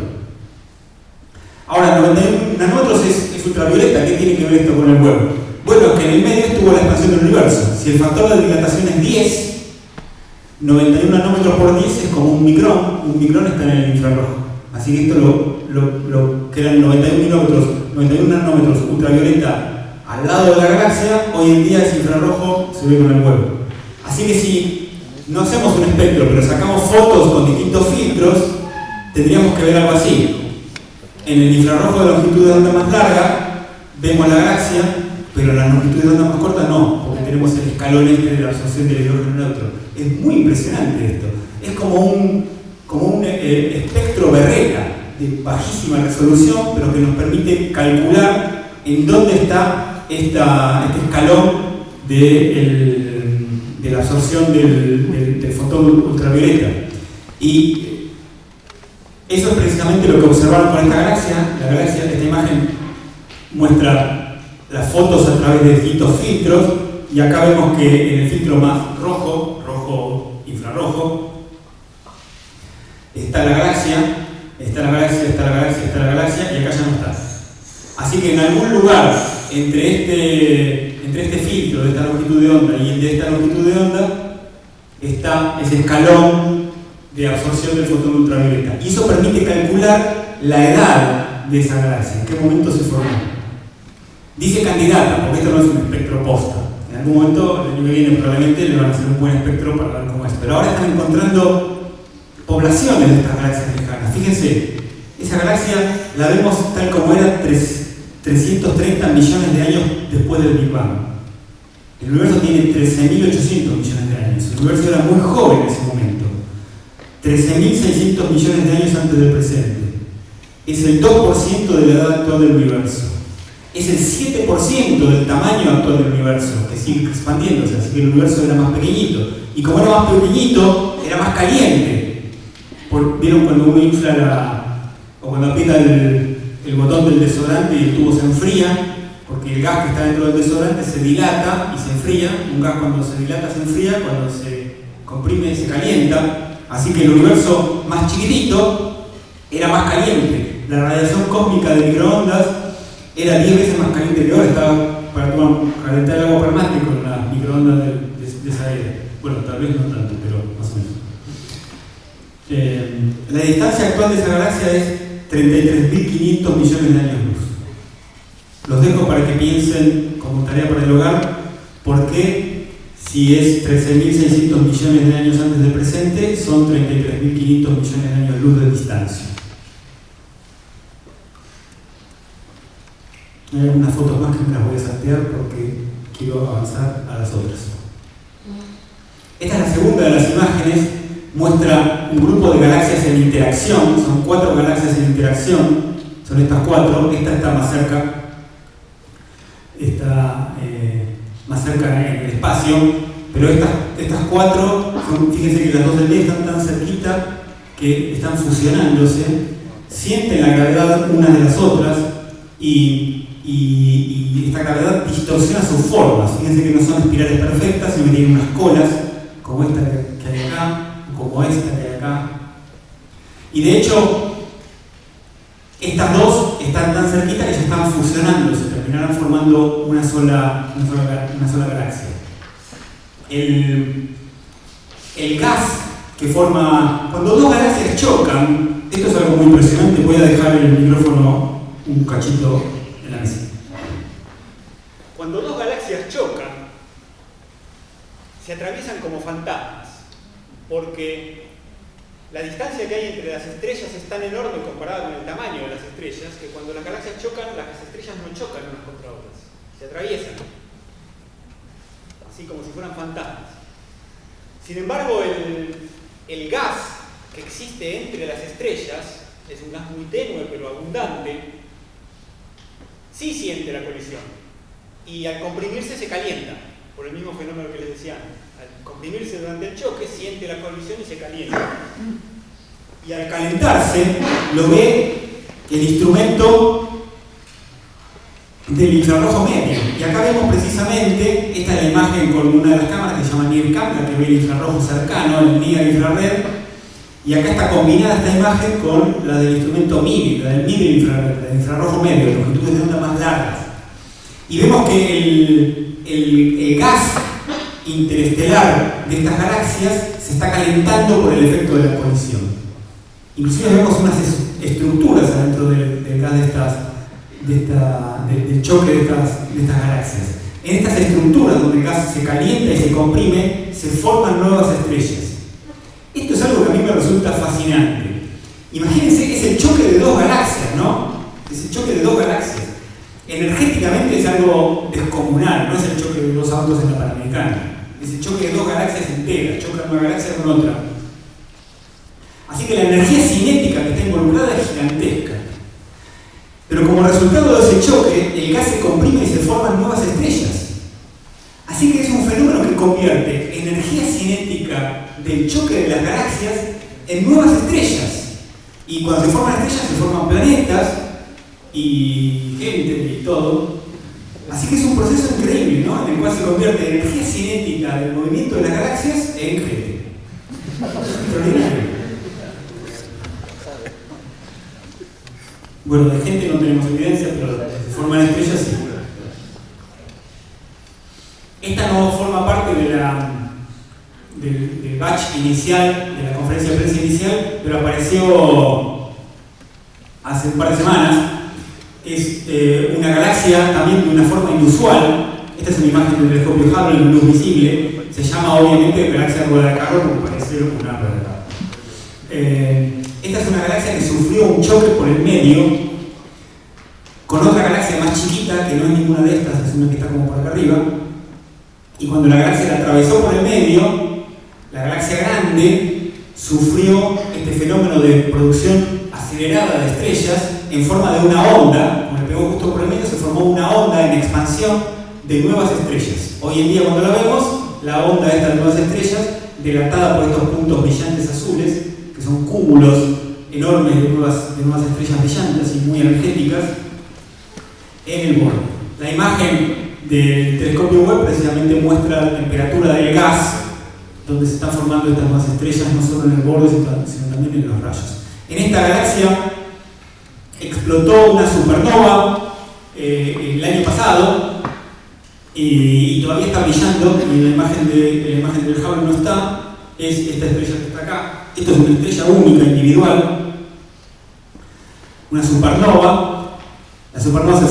[SPEAKER 4] Ahora, 91 nanómetros es ultravioleta. ¿Qué tiene que ver esto con el huevo? Bueno, es que en el medio estuvo la expansión del universo. Si el factor de dilatación es 10, 91 nanómetros por 10 es como un micrón. Un micrón está en el infrarrojo. Así que esto lo que eran 91 nanómetros ultravioleta al lado de la galaxia, hoy en día ese infrarrojo se ve con el huevo. Así que si no hacemos un espectro, pero sacamos fotos con distintos filtros, tendríamos que ver algo así. En el infrarrojo de longitud de onda más larga, vemos la galaxia, pero en la longitud de onda más corta no, porque tenemos el escalón este de la absorción del hidrógeno neutro. Es muy impresionante esto. Es como un espectro berreta de bajísima resolución, pero que nos permite calcular en dónde está este escalón de la absorción del fotón ultravioleta. Y eso es precisamente lo que observaron con esta galaxia. Esta imagen muestra las fotos a través de distintos filtros, y acá vemos que en el filtro más rojo infrarrojo, está la galaxia, y acá ya no está. Así que en algún lugar entre este filtro de esta longitud de onda y el de esta longitud de onda está ese escalón de absorción del fotón ultravioleta. Y eso permite calcular la edad de esa galaxia, en qué momento se formó. Dice candidata, porque esto no es un espectro posta. En algún momento, el año que viene probablemente le van a hacer un buen espectro para ver cómo es. Pero ahora están encontrando poblaciones de estas galaxias lejanas. Fíjense, esa galaxia la vemos tal como era 330 millones de años después del Big Bang. El universo tiene 13.800 millones de años. El universo era muy joven en ese momento. 13.600 millones de años antes del presente. Es el 2% de la edad actual del universo. Es el 7% del tamaño actual del universo, que sigue expandiéndose, así que el universo era más pequeñito. Y como era más pequeñito, era más caliente. ¿Vieron cuando uno infla o cuando aprieta el botón del desodorante y el tubo se enfría? Porque el gas que está dentro del desodorante se dilata y se enfría. Un gas cuando se dilata se enfría, cuando se comprime se calienta. Así que el universo más chiquitito era más caliente. La radiación cósmica de microondas era 10 veces más caliente que ahora. Estaba para calentar el agua permanente con las microondas de esa era. Bueno, tal vez no tanto, pero más o menos. La distancia actual de esa galaxia es 33.500 millones de años luz. Los dejo para que piensen como tarea para el hogar por qué, si es 13.600 millones de años antes del presente, son 33.500 millones de años luz de distancia. Hay algunas fotos más que me las voy a saltear porque quiero avanzar a las otras. Esta es la segunda de las imágenes, muestra un grupo de galaxias en interacción, son 4 galaxias en interacción, son estas 4, esta está más cerca, está más cerca en el espacio, pero estas 4, fíjense que las dos del medio están tan cerquita que están fusionándose, sienten la gravedad una de las otras y esta gravedad distorsiona sus formas. Fíjense que no son espirales perfectas, sino que tienen unas colas, como esta que hay acá, como esta que hay acá. Y de hecho, estas dos están tan cerquitas que ya están fusionándose, terminarán formando una sola galaxia. El gas que forma, cuando dos galaxias chocan, esto es algo muy impresionante, voy a dejar el micrófono un cachito en la mesa. Cuando dos galaxias chocan, se atraviesan como fantasmas, porque la distancia que hay entre las estrellas es tan enorme comparada con el tamaño de las estrellas que cuando las galaxias chocan, las estrellas no chocan unas contra otras, se atraviesan, así como si fueran fantasmas. Sin embargo, el gas que existe entre las estrellas es un gas muy tenue pero abundante, sí siente la colisión y al comprimirse se calienta, por el mismo fenómeno que les decía antes. Al comprimirse durante el choque siente la colisión y se calienta. Y al calentarse lo ve el instrumento del infrarrojo medio. Y acá vemos precisamente, esta es la imagen con una de las cámaras que se llama NIRCam, la que ve el infrarrojo cercano, el Near Infrared. Y acá está combinada esta imagen con la del instrumento MIRI, la del MIRI infrared, del infrarrojo medio, de longitudes de onda más largas. Y vemos que el gas interestelar de estas galaxias se está calentando por el efecto de la colisión. Inclusive vemos unas estructuras adentro del gas del choque de estas galaxias. En estas estructuras donde el gas se calienta y se comprime, se forman nuevas estrellas. Esto es algo que a mí me resulta fascinante. Imagínense que es el choque de dos galaxias, ¿no? Es el choque de dos galaxias. Energéticamente es algo descomunal, no es el choque de dos autos en la Panamericana. Es el choque de dos galaxias enteras, chocan una galaxia con otra. Así que la energía cinética que está involucrada es gigantesca. Pero como resultado de ese choque, el gas se comprime y se forman nuevas estrellas. Así que es un fenómeno que convierte energía cinética del choque de las galaxias en nuevas estrellas. Y cuando se forman estrellas, se forman planetas y gente y todo. Así que es un proceso increíble, ¿no? En el cual se convierte energía cinética del movimiento de las galaxias en gente. Extraordinario. Bueno, de gente no tenemos evidencia, pero se forman estrellas sí. Esta no forma parte del batch inicial, de la conferencia de prensa inicial, pero apareció hace un par de semanas. Es una galaxia también de una forma inusual. Esta es una imagen del telescopio Hubble en luz visible. Se llama obviamente galaxia rueda de carro, como parece una rueda de carro. Esta es una galaxia que sufrió un choque por el medio con otra galaxia más chiquita, que no es ninguna de estas, es una que está como por acá arriba. Y cuando la galaxia la atravesó por el medio, la galaxia grande sufrió este fenómeno de producción acelerada de estrellas en forma de una onda. Como le pegó justo por el medio, se formó una onda en expansión de nuevas estrellas. Hoy en día, cuando la vemos, la onda de estas nuevas estrellas, delatada por estos puntos brillantes azules, que son cúmulos enormes de nuevas estrellas brillantes y muy energéticas, en el borde. La imagen del telescopio Webb precisamente muestra la temperatura del gas donde se están formando estas nuevas estrellas, no solo en el borde, sino también en los rayos. En esta galaxia explotó una supernova el año pasado y todavía está brillando, y la imagen del Hubble no está, es esta estrella que está acá. Esto es una estrella única, individual, una supernova. Las supernovas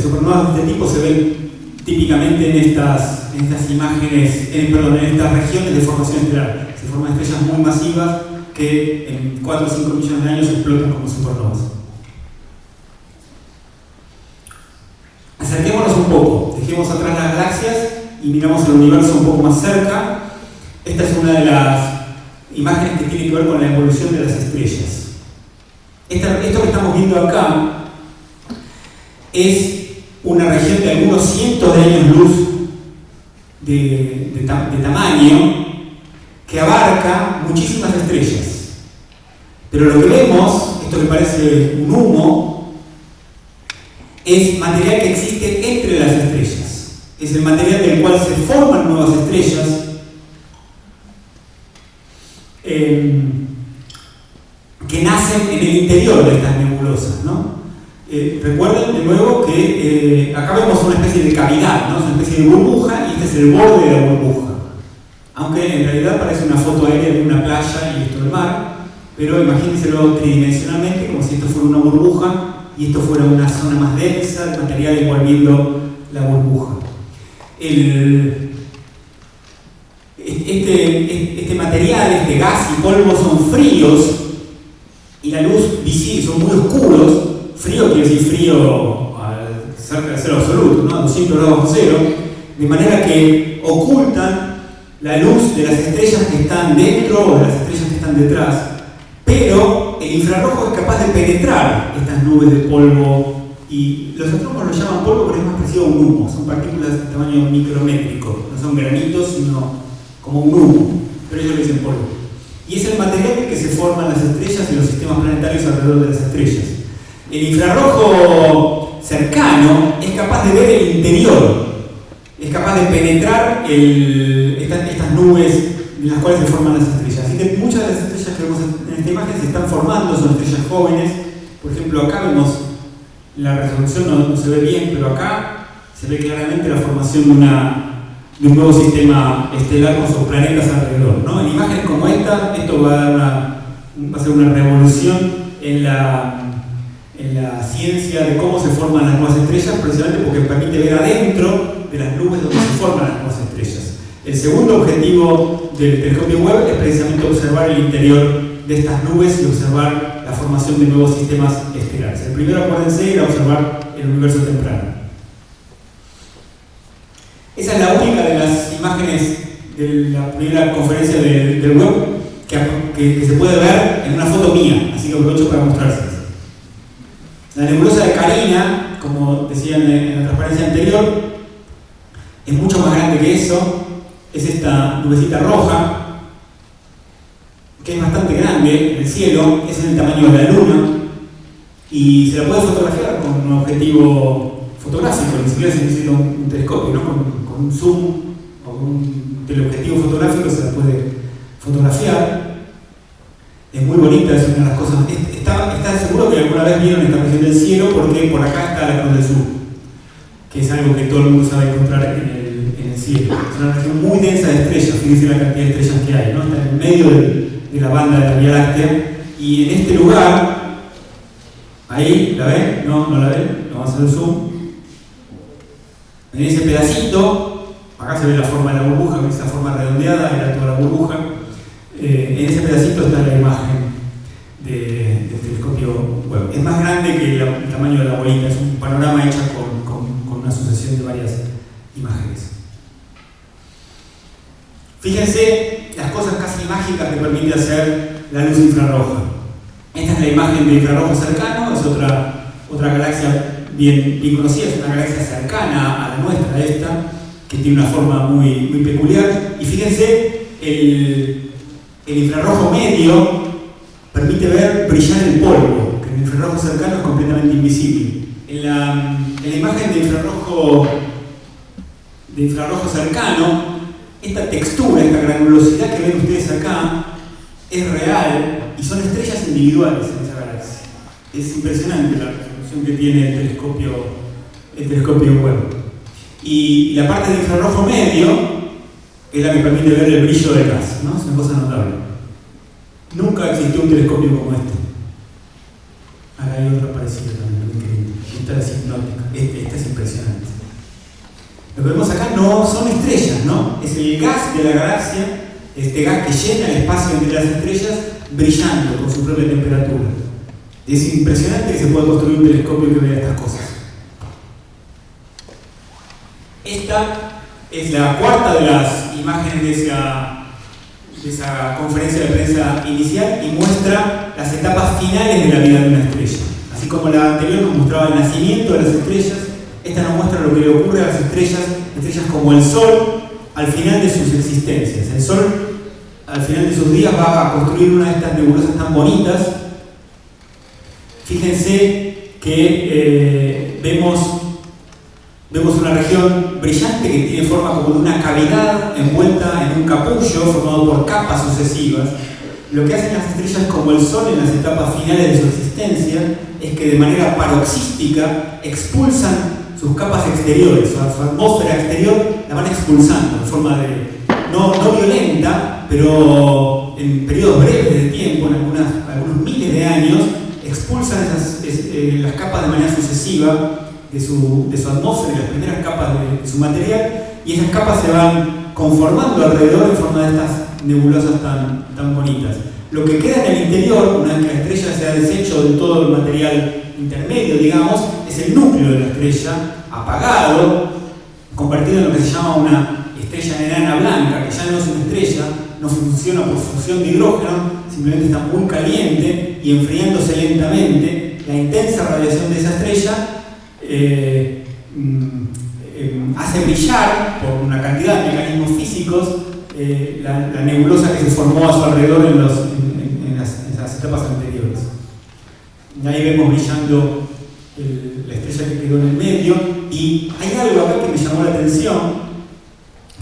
[SPEAKER 4] supernovas de este tipo se ven típicamente en estas imágenes, en estas regiones de formación estelar. Se forman estrellas muy masivas que en 4 o 5 millones de años explotan como supernovas. dejemos atrás las galaxias y miramos el universo un poco más cerca. Esta es una de las imágenes que tiene que ver con la evolución de las estrellas. Esto que estamos viendo acá es una región de algunos cientos de años luz de tamaño que abarca muchísimas estrellas. Pero lo que vemos, esto que parece un humo, es material que existe entre las estrellas. Es el material del cual se forman nuevas estrellas. Que nacen en el interior de estas nebulosas, ¿no? Recuerden de nuevo que acá vemos una especie de cavidad, ¿no? Es una especie de burbuja y este es el borde de la burbuja. Aunque en realidad parece una foto aérea de una playa y esto del mar, pero imagínenselo tridimensionalmente como si esto fuera una burbuja y esto fuera una zona más densa de material envolviendo la burbuja. Este material, este gas y polvo son fríos y la luz visible son muy oscuros. Frío quiere decir frío cerca del cero absoluto, ¿no? A 200 grados bajo cero, de manera que ocultan la luz de las estrellas que están dentro o de las estrellas que están detrás, pero el infrarrojo es capaz de penetrar estas nubes de polvo, y los astrónomos lo llaman polvo, pero es más parecido a un humo, son partículas de tamaño micrométrico, no son granitos, sino como un humo, pero ellos le dicen polvo. Y es el material en que se forman las estrellas y los sistemas planetarios alrededor de las estrellas. El infrarrojo cercano es capaz de ver el interior, es capaz de penetrar estas nubes en las cuales se forman las estrellas. Así que muchas de las estrellas que vemos en esta imagen se están formando, son estrellas jóvenes. Por ejemplo, acá vemos, la resolución no se ve bien, pero acá se ve claramente la formación de un nuevo sistema estelar con sus planetas alrededor, ¿no? En imágenes como esta, esto va a ser una revolución en la ciencia de cómo se forman las nuevas estrellas, precisamente porque permite ver adentro de las nubes donde se forman las nuevas estrellas. El segundo objetivo del telescopio Webb es precisamente observar el interior de estas nubes y observar la formación de nuevos sistemas estelares. El primero, acuérdense, era observar el universo temprano. Esa es la única de las imágenes de la primera conferencia del Webb que se puede ver en una foto mía, así que aprovecho para mostrárselas. La nebulosa de Carina, como decían en la transparencia anterior, es mucho más grande que eso. Es esta nubecita roja, que es bastante grande en el cielo, es en el tamaño de la Luna, y se la puede fotografiar con un objetivo fotográfico, ni siquiera se necesita un telescopio, ¿no? Con un zoom o con un teleobjetivo fotográfico se la puede fotografiar. Es muy bonita, es una de las cosas. Está seguro que alguna vez vieron esta región del cielo, porque por acá está la Cruz del Sur, que es algo que todo el mundo sabe encontrar en el cielo. Es una región muy densa de estrellas, fíjense la cantidad de estrellas que hay, ¿no? Está en el medio de la banda de la Vía Láctea, y en este lugar, ahí, ¿la ven? ¿No la ven? Vamos a hacer el zoom. En ese pedacito, acá se ve la forma de la burbuja, esa forma redondeada, era toda la burbuja. En ese pedacito está la imagen del telescopio Webb. Es más grande que el tamaño de la bolita, es un panorama hecho con una sucesión de varias imágenes. Fíjense las cosas casi mágicas que permite hacer la luz infrarroja. Esta es la imagen de infrarrojo cercano, es otra galaxia bien conocida, es una galaxia cercana a la nuestra, esta, que tiene una forma muy peculiar. Y fíjense, el infrarrojo medio permite ver brillar el polvo, que en el infrarrojo cercano es completamente invisible. En la imagen de infrarrojo cercano, esta textura, esta granulosidad que ven ustedes acá, es real y son estrellas individuales en esa galaxia. Es impresionante la resolución que tiene el telescopio Webb. Y la parte de infrarrojo medio es la que permite ver el brillo del gas, ¿no? Es una cosa notable. Nunca existió un telescopio como este. Ahora hay otro parecido también, esta es hipnótica, esta es impresionante. Lo que vemos acá no son estrellas, ¿no? Es el gas de la galaxia, este gas que llena el espacio entre las estrellas, brillando con su propia temperatura. Es impresionante que se pueda construir un telescopio que vea estas cosas. Esta es la cuarta de las imágenes de esa conferencia de prensa inicial y muestra las etapas finales de la vida de una estrella. Así como la anterior nos mostraba el nacimiento de las estrellas, esta nos muestra lo que le ocurre a las estrellas como el Sol al final de sus existencias. El Sol al final de sus días va a construir una de estas nebulosas tan bonitas. Fíjense que vemos una región brillante que tiene forma como de una cavidad envuelta en un capullo formado por capas sucesivas. Lo que hacen las estrellas como el Sol en las etapas finales de su existencia es que de manera paroxística expulsan sus capas exteriores, su atmósfera exterior la van expulsando en forma de, no violenta, pero en periodos breves de tiempo, en algunos miles de años, expulsan las capas de manera sucesiva de su atmósfera, las primeras capas de su material, y esas capas se van conformando alrededor en forma de estas nebulosas tan bonitas. Lo que queda en el interior, una vez que la estrella se ha deshecho de todo el material intermedio, digamos, es el núcleo de la estrella, apagado, convertido en lo que se llama una estrella enana blanca, que ya no es una estrella, no funciona por fusión de hidrógeno, simplemente está muy caliente y enfriándose lentamente. La intensa radiación de esa estrella hace brillar, por una cantidad de mecanismos físicos, la nebulosa que se formó a su alrededor en las etapas anteriores. Y ahí vemos brillando la estrella que quedó en el medio, y hay algo acá que me llamó la atención,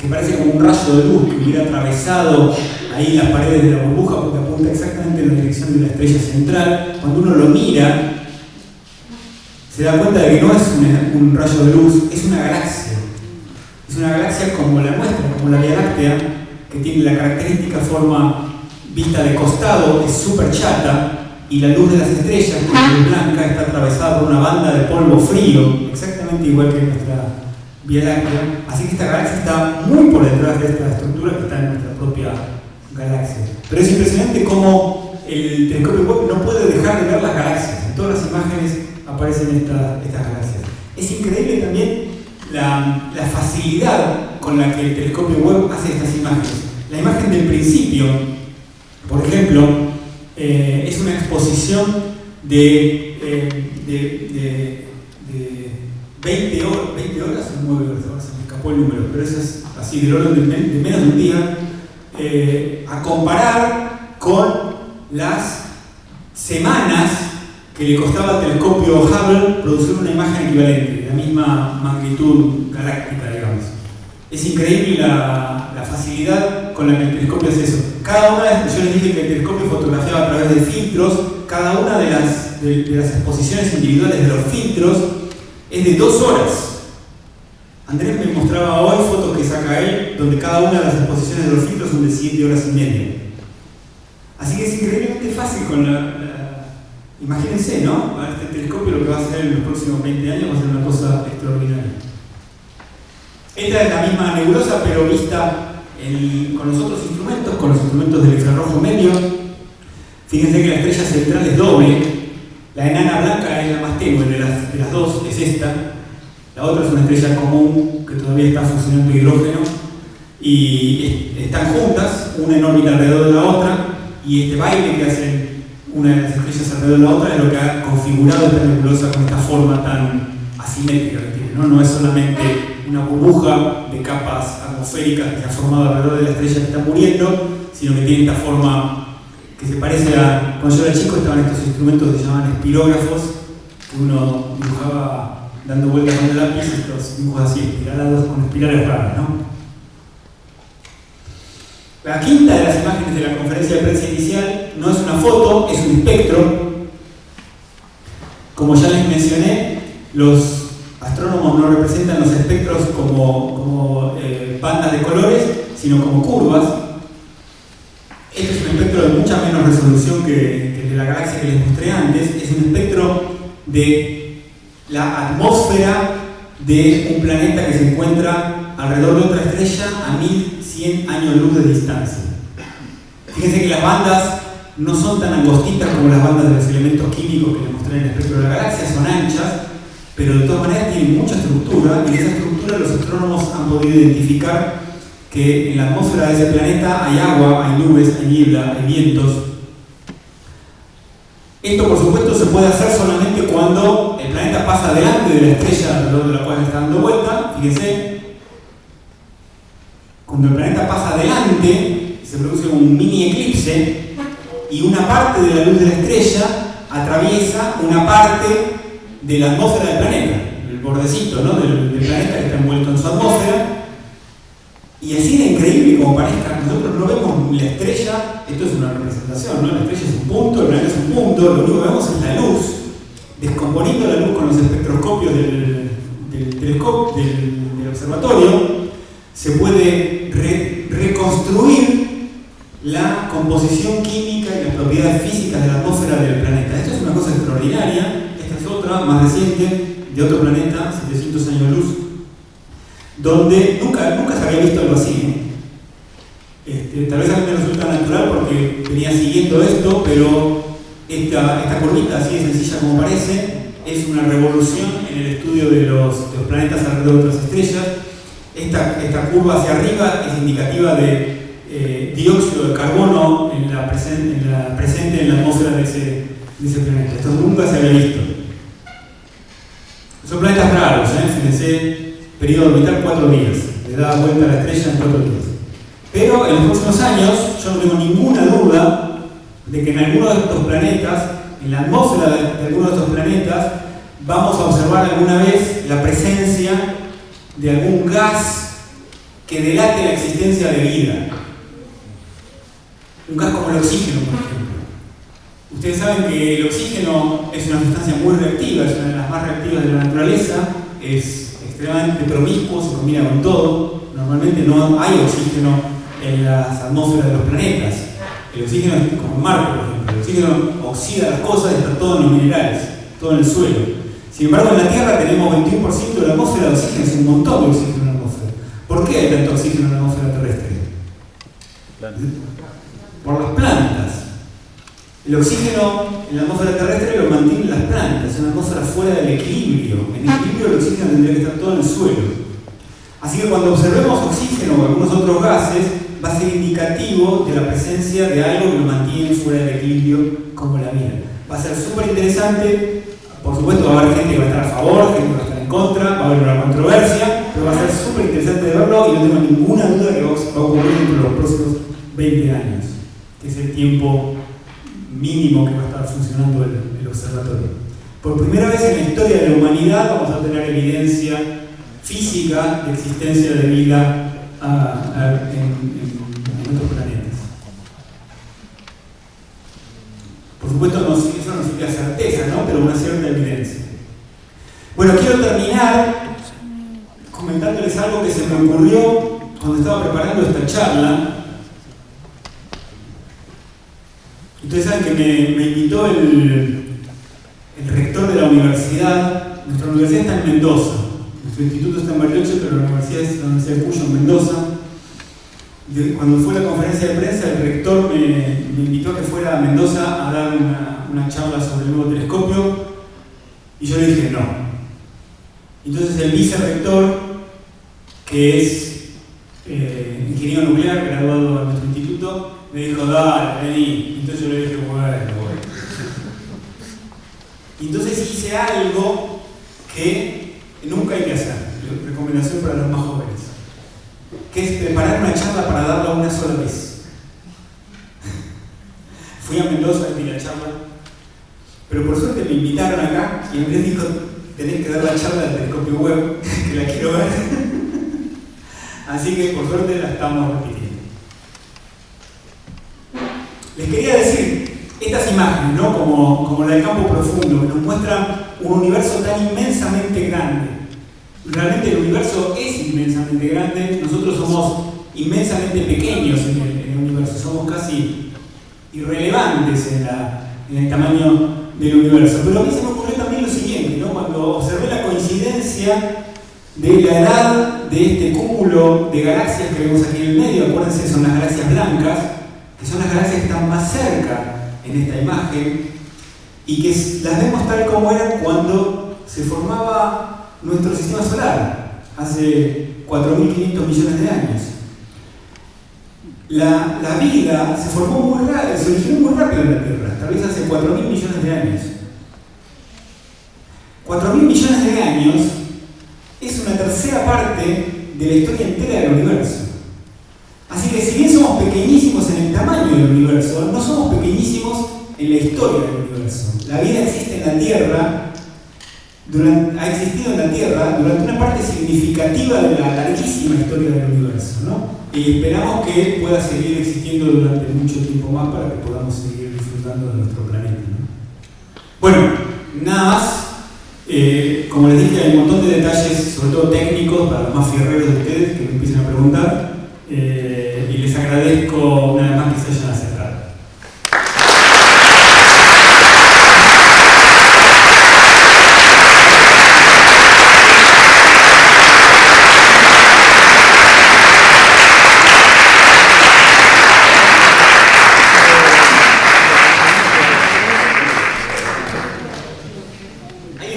[SPEAKER 4] que parece como un rayo de luz que hubiera atravesado ahí las paredes de la burbuja, porque apunta exactamente en la dirección de la estrella central. Cuando uno lo mira, se da cuenta de que no es un rayo de luz, es una galaxia. Es una galaxia como la nuestra, como la Vía Láctea, que tiene la característica forma vista de costado, es súper chata, y la luz de las estrellas, que es blanca, está atravesada por una banda de polvo frío, exactamente igual que nuestra Vía Láctea. Así que esta galaxia está muy por detrás de esta estructura que está en nuestra propia galaxia. Pero es impresionante cómo el telescopio Webb no puede dejar de ver las galaxias. En todas las imágenes aparecen estas galaxias. Es increíble también la facilidad con la que el telescopio Webb hace estas imágenes. La imagen del principio, por ejemplo, es una exposición de 20 horas o 9 horas, ahora se me escapó el número, pero eso es así, del orden de menos de un día, a comparar con las semanas que le costaba al telescopio Hubble producir una imagen equivalente, de la misma magnitud galáctica, digamos. Es increíble la facilidad con la que el telescopio hace eso. Cada una de yo les dije que el telescopio fotografiaba a través de filtros, cada una de las exposiciones individuales de los filtros es de 2 horas. Andrés me mostraba hoy fotos que saca él, donde cada una de las exposiciones de los filtros son de 7 horas y media. Así que es increíblemente fácil con imagínense, ¿no? Este telescopio lo que va a hacer en los próximos 20 años va a ser una cosa extraordinaria. Esta es la misma nebulosa, pero vista con los otros instrumentos, con los instrumentos del infrarrojo medio. Fíjense que la estrella central es doble. La enana blanca es la más tenue de las dos, es esta. La otra es una estrella común que todavía está funcionando hidrógeno. Y están juntas, una en órbita alrededor de la otra. Y este baile que hacen una de las estrellas alrededor de la otra es lo que ha configurado esta nebulosa con esta forma tan asimétrica que tiene, ¿no? No es solamente una burbuja de capas atmosféricas que se ha formado alrededor de la estrella que está muriendo, sino que tiene esta forma que se parece a... Cuando yo era chico estaban estos instrumentos que se llamaban espirógrafos, que uno dibujaba dando vueltas con el lápiz, estos dibujos así, espiralados con espirales raras, ¿no? La quinta de las imágenes de la conferencia de prensa inicial no es una foto, es un espectro. Como ya les mencioné, los astrónomos no representan los espectros como bandas de colores, sino como curvas. Este es un espectro de mucha menos resolución que el de la galaxia que les mostré antes. Es un espectro de la atmósfera de un planeta que se encuentra alrededor de otra estrella a 1100 años luz de distancia. Fíjense que las bandas no son tan angostitas como las bandas de los elementos químicos que les mostré en el espectro de la galaxia, son anchas, pero de todas maneras tiene mucha estructura, y en esa estructura los astrónomos han podido identificar que en la atmósfera de ese planeta hay agua, hay nubes, hay niebla, hay vientos. Esto, por supuesto, se puede hacer solamente cuando el planeta pasa delante de la estrella alrededor de la cual está dando vuelta. Fíjense, cuando el planeta pasa adelante, se produce un mini eclipse y una parte de la luz de la estrella atraviesa una parte de la atmósfera del planeta, el bordecito, ¿no?, del planeta que está envuelto en su atmósfera. Y así de increíble como parezca, nosotros no vemos la estrella, esto es una representación, ¿no? La estrella es un punto, el planeta es un punto, lo único que vemos es la luz. Descomponiendo la luz con los espectroscopios del observatorio, se puede reconstruir la composición química y las propiedades físicas de la atmósfera del planeta. Esto es una cosa extraordinaria. Esta es otra, más reciente, de otro planeta, 700 años luz, donde nunca se había visto algo así, ¿no? Tal vez a mí me resulta natural porque venía siguiendo esto, pero esta curvita, así de sencilla como parece, es una revolución en el estudio de los planetas alrededor de las estrellas. Esta curva hacia arriba es indicativa de dióxido de carbono presente en la atmósfera de ese planeta. Esto nunca se había visto. Son planetas raros, fíjense. Periodo orbital 4 días, le da vuelta a la estrella en 4 días. Pero en los próximos años, yo no tengo ninguna duda de que en alguno de estos planetas, en la atmósfera de alguno de estos planetas, vamos a observar alguna vez la presencia de algún gas que delate la existencia de vida. Un gas como el oxígeno, por ejemplo. Ustedes saben que el oxígeno es una sustancia muy reactiva, es una de las más reactivas de la naturaleza, es extremadamente promiscuo, se combina con todo. Normalmente no hay oxígeno en las atmósferas de los planetas. El oxígeno es como en Marte, por ejemplo. El oxígeno oxida las cosas y está todo en los minerales, todo en el suelo. Sin embargo, en la Tierra tenemos 21% de la atmósfera de oxígeno, es un montón de oxígeno en la atmósfera. ¿Por qué hay tanto oxígeno en la atmósfera terrestre? Por las plantas. El oxígeno en la atmósfera terrestre lo mantienen las plantas, es una atmósfera fuera del equilibrio. En equilibrio el oxígeno tendría que estar todo en el suelo. Así que cuando observemos oxígeno o algunos otros gases, va a ser indicativo de la presencia de algo que lo mantiene fuera del equilibrio como la vida. Va a ser súper interesante. Por supuesto va a haber gente que va a estar a favor, gente que va a estar en contra, va a haber una controversia, pero va a ser súper interesante de verlo y no tengo ninguna duda que va a ocurrir dentro de los próximos 20 años, que es el tiempo mínimo que va a estar funcionando el observatorio. Por primera vez en la historia de la humanidad vamos a tener evidencia física de existencia de vida en otros planetas. Por supuesto, eso no significa certeza, ¿no?, pero una cierta evidencia. Bueno, quiero terminar comentándoles algo que se me ocurrió cuando estaba preparando esta charla. Ustedes saben que me invitó el rector de la universidad. Nuestra universidad está en Mendoza. Nuestro instituto está en Bariloche, pero la universidad es la Universidad de Cuyo, en Mendoza. Cuando fue la conferencia de prensa, el rector me invitó a que fuera a Mendoza a dar una charla sobre el nuevo telescopio, y yo le dije no. Entonces el vicerrector, que es ingeniero nuclear, graduado en nuestro instituto, me dijo, dale, vení. Entonces yo le dije, bueno. Y entonces hice algo que nunca hay que hacer, recomendación para los más jóvenes, que es preparar una charla para darla una sola vez. Fui a Mendoza y di la charla, pero por suerte me invitaron acá y Andrés dijo, tenés que dar la charla del telescopio web, que la quiero ver. Así que por suerte la estamos repitiendo. Les quería decir, estas imágenes, ¿no?, como la del campo profundo, que nos muestran un universo tan inmensamente grande. Realmente el universo es inmensamente grande, nosotros somos inmensamente pequeños en el universo, somos casi irrelevantes en el tamaño del universo. Pero a mí se me ocurrió también lo siguiente, ¿no?, cuando observé la coincidencia de la edad de este cúmulo de galaxias que vemos aquí en el medio. Acuérdense, son las galaxias blancas, que son las galaxias que están más cerca en esta imagen y que las vemos tal como eran cuando se formaba nuestro sistema solar, hace 4.500 millones de años. La vida se formó muy rápido, se originó muy rápido en la Tierra, tal vez hace 4.000 millones de años. 4.000 millones de años es una tercera parte de la historia entera del universo. Así que si bien somos pequeñísimos en el tamaño del universo, no somos pequeñísimos en la historia del universo. La vida existe en la Tierra, ha existido en la Tierra durante una parte significativa de la larguísima historia del universo, ¿no? Y esperamos que pueda seguir existiendo durante mucho tiempo más para que podamos seguir disfrutando de nuestro planeta, ¿no? Bueno, nada más. Como les dije, hay un montón de detalles, sobre todo técnicos, para los más fierreros de ustedes que me empiecen a preguntar. Y les agradezco una vez más que se hayan acercado.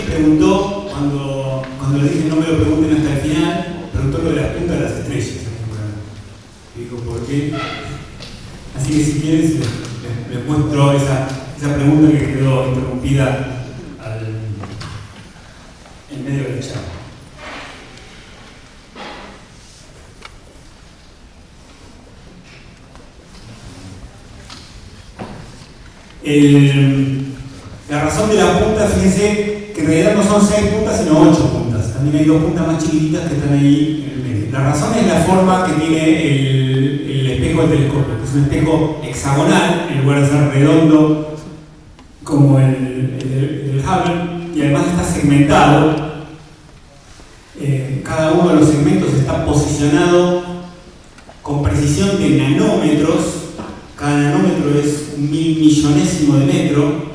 [SPEAKER 4] Preguntó, cuando le dije no me lo pregunten hasta el final, preguntó lo de las puntas de las estrellas. Y dijo, ¿por qué? Así que si quieres, les muestro esa pregunta que quedó interrumpida en medio del chat. La razón de la punta, fíjense, que en realidad no son 6 puntas, sino 8 puntas. También hay 2 puntas más chiquititas que están ahí en el medio. La razón es la forma que tiene el espejo del telescopio, que es un espejo hexagonal, en lugar de ser redondo como el Hubble, y además está segmentado. Cada uno de los segmentos está posicionado con precisión de nanómetros. Cada nanómetro es 1.000 millonésimo de metro,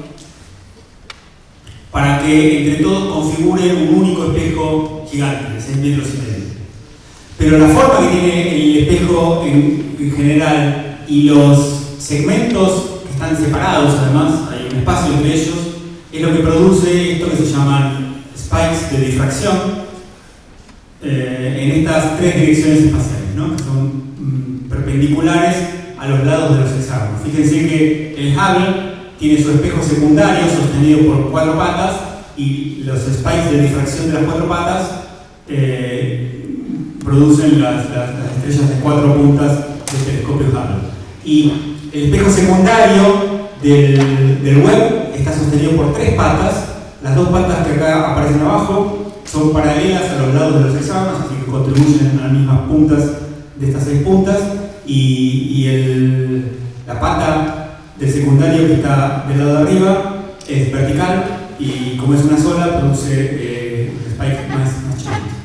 [SPEAKER 4] para que entre todos configuren un único espejo gigante de 6,5 metros. Pero la forma que tiene el espejo en general y los segmentos que están separados, además, hay un espacio entre ellos, es lo que produce esto que se llaman spikes de difracción en estas 3 direcciones espaciales, ¿no? Que son perpendiculares a los lados de los hexágonos. Fíjense que el Hubble tiene su espejo secundario sostenido por 4 patas y los spikes de difracción de las 4 patas producen las estrellas de 4 puntas del telescopio Hubble. Y el espejo secundario del Webb está sostenido por 3 patas. Las 2 patas que acá aparecen abajo son paralelas a los lados de los hexágonos, así que contribuyen a las mismas puntas de estas 6 puntas. Y la pata del secundario que está del lado de arriba es vertical y como es una sola produce spikes más chiquitos.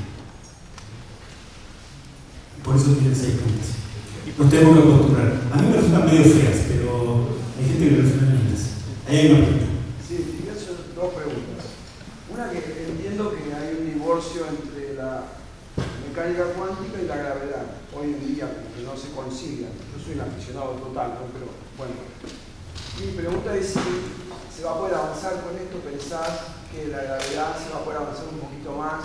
[SPEAKER 4] Por eso tiene 6 puntas. Nos tenemos que acostumbrar. A mí me resultan medio feas, pero hay gente que le resultan lindas. Ahí hay una pregunta.
[SPEAKER 5] Sí, yo he hecho 2 preguntas. Una, que entiendo que hay un divorcio entre la mecánica cuántica y la gravedad. Hoy en día que no se concilian. Yo soy un aficionado total, ¿no? Pero bueno. Mi pregunta es si se va a poder avanzar con esto. ¿Pensás que la gravedad se va a poder avanzar un poquito más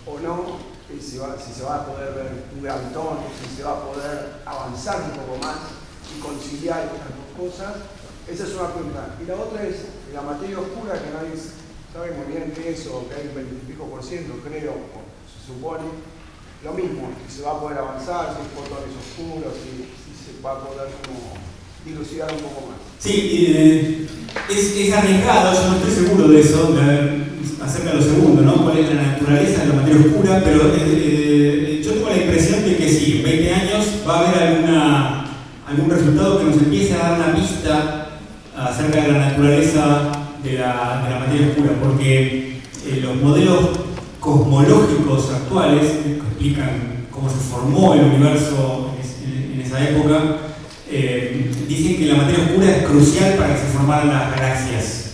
[SPEAKER 5] o no? Si se va a poder ver un gravitón, si se va a poder avanzar un poco más y conciliar estas 2 cosas. Esa es una pregunta. Y la otra es la materia oscura, que nadie sabe muy bien qué es, o que hay un 20 y pico %, creo, o se supone. Lo mismo, si se va a poder avanzar, si hay fotones oscuros, si se va a poder como dilucidar un poco más.
[SPEAKER 4] Sí, es arriesgado, yo no estoy seguro de eso, acerca de lo segundo, ¿no? ¿Cuál es la naturaleza de la materia oscura? Pero yo tengo la impresión de que sí, en 20 años va a haber algún resultado que nos empiece a dar una pista acerca de la naturaleza de la materia oscura, porque los modelos cosmológicos actuales que explican cómo se formó el universo en esa época, dicen que la materia oscura es crucial para que se formaran las galaxias,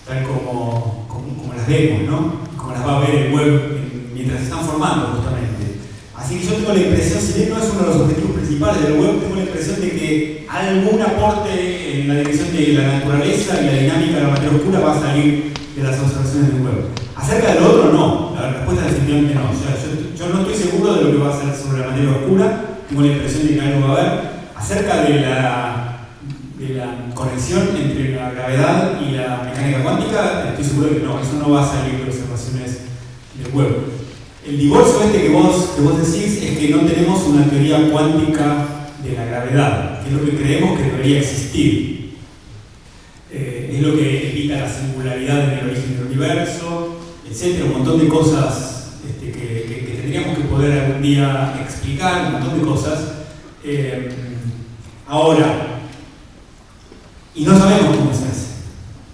[SPEAKER 4] tal como las vemos, ¿no? Como las va a ver el Webb mientras se están formando, justamente. Así que yo tengo la impresión, si bien no es uno de los objetivos principales del Webb, tengo la impresión de que algún aporte en la dirección de la naturaleza y la dinámica de la materia oscura va a salir de las observaciones del Webb. Acerca del otro, no. La respuesta es definitivamente no. Yo no estoy seguro de lo que va a ser sobre la materia oscura. Tengo la impresión de que algo va a haber. Acerca de la conexión entre la gravedad y la mecánica cuántica, estoy seguro de que no. Eso no va a salir de observaciones del Webb. El divorcio que vos decís es que no tenemos una teoría cuántica de la gravedad, que es lo que creemos que debería existir. Es lo que evita la singularidad en el origen del universo, etcétera, un montón de cosas que tendríamos que poder algún día explicar, un montón de cosas. Ahora, y no sabemos cómo se hace.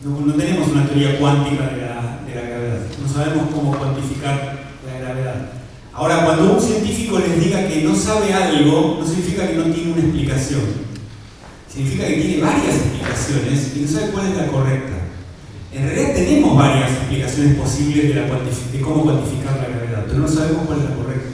[SPEAKER 4] No tenemos una teoría cuántica de la gravedad. No sabemos cómo cuantificar la gravedad. Ahora, cuando un científico les diga que no sabe algo, no significa que no tiene una explicación. Significa que tiene varias explicaciones y no sabe cuál es la correcta. En realidad tenemos varias explicaciones posibles de cómo cuantificar la gravedad, pero no sabemos cuál es la correcta.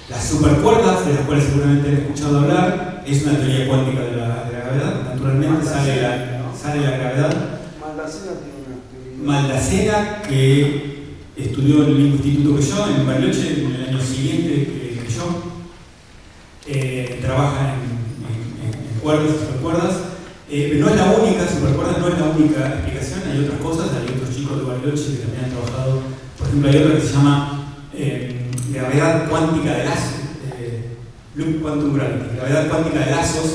[SPEAKER 4] Las supercuerdas, de las cuales seguramente han escuchado hablar, es una teoría cuántica de la gravedad. Naturalmente sale la gravedad.
[SPEAKER 5] Maldacena tiene una teoría.
[SPEAKER 4] Maldacena, que estudió en el mismo instituto que yo, en Bariloche, en el año siguiente que yo, trabaja en cuerdas y supercuerdas. No es la única, supercuerdas no es la única explicación, hay otras cosas, hay otros chicos de Bariloche que también han trabajado. Por ejemplo, hay otra que se llama gravedad cuántica de lazos, Loop Quantum Gravity. Gravedad cuántica de lazos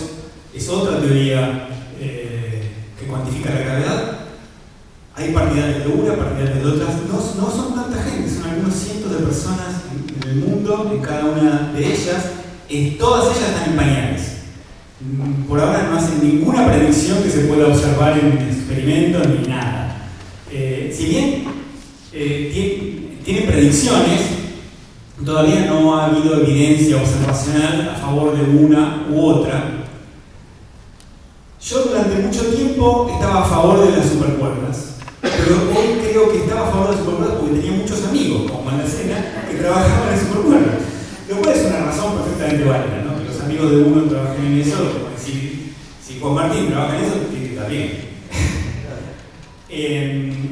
[SPEAKER 4] es otra teoría que cuantifica la gravedad. Hay partidarios de una, partidarios de otras. No son tanta gente, son algunos cientos de personas en el mundo, en cada una de ellas. Todas ellas están en pañales. Por ahora no hacen ninguna predicción que se pueda observar en experimentos ni nada. Si bien tienen predicciones, todavía no ha habido evidencia observacional a favor de una u otra. Yo durante mucho tiempo estaba a favor de las supercuerdas, pero hoy creo que estaba a favor de las supercuerdas porque tenía muchos amigos, como Maldacena, que trabajaban en supercuerdas. Lo cual es una razón perfectamente válida, ¿no? Que los amigos de uno trabajen en eso, si Juan Martín trabaja en eso, está bien.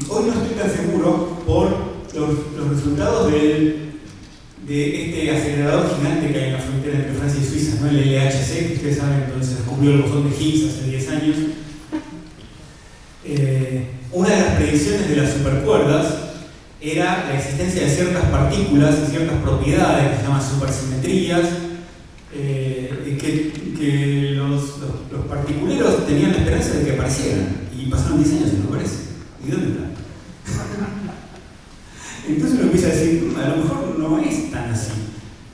[SPEAKER 4] Hoy no estoy tan seguro por los resultados de este acelerador gigante que hay en la frontera entre Francia y Suiza, ¿no? El LHC, que ustedes saben, entonces descubrió el bosón de Higgs hace 10 años. Una de las predicciones de las supercuerdas era la existencia de ciertas partículas y ciertas propiedades que se llaman supersimetrías, que los particuleros tenían la esperanza de que aparecieran, y pasaron 10 años y no aparecen. ¿Y dónde están? Entonces uno empieza a decir, a lo mejor no es tan así.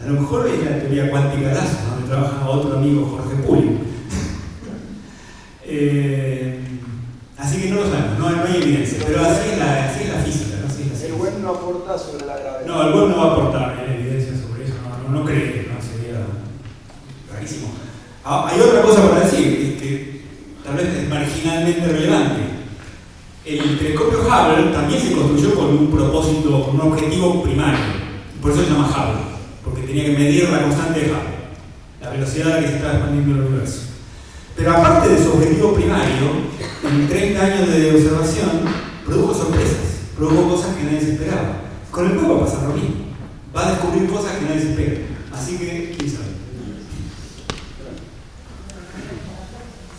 [SPEAKER 4] A lo mejor es la teoría cuántica de lazos, donde trabaja otro amigo, Jorge Pulio. Así que no lo sabemos, no hay evidencia, pero así es la física, ¿no? Así es la ciencia.
[SPEAKER 5] El web no aporta sobre la gravedad.
[SPEAKER 4] No, el web no va a aportar evidencia sobre eso, no creo, ¿no? Sería rarísimo. Hay otra cosa para decir, que tal vez es marginalmente relevante. El telescopio Hubble también se construyó con un propósito, con un objetivo primario, por eso se llama Hubble, porque tenía que medir la constante de Hubble, la velocidad a la que se estaba expandiendo el universo. Pero aparte de su objetivo primario, en 30 años de observación, produjo sorpresas, produjo cosas que nadie se esperaba. Con el web va a pasar lo mismo, va a descubrir cosas que nadie se espera. Así que, ¿quién sabe?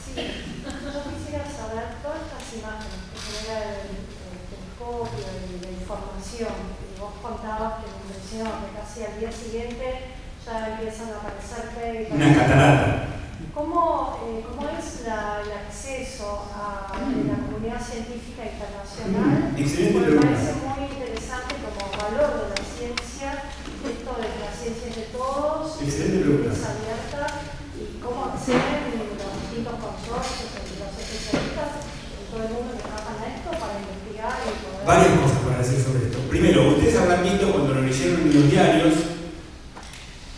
[SPEAKER 6] Sí, yo quisiera saber todas estas imágenes que genera el telescopio y la información. Y vos contabas que me impresionó que casi al día siguiente ya empiezan a aparecer papers.
[SPEAKER 4] Una catarata.
[SPEAKER 6] ¿Cómo es el acceso a la comunidad científica internacional?
[SPEAKER 4] Excelente
[SPEAKER 6] Me
[SPEAKER 4] pregunta.
[SPEAKER 6] parece muy interesante como valor de la ciencia, esto de que la ciencia es de todos,
[SPEAKER 4] Excelente pregunta.
[SPEAKER 6] es abierta, y cómo acceden los distintos consorcios, los especialistas en todo el mundo que trabajan a esto para investigar y poder...
[SPEAKER 4] Varias cosas para decir sobre esto. Primero, ustedes habrán visto cuando lo leyeron en los diarios,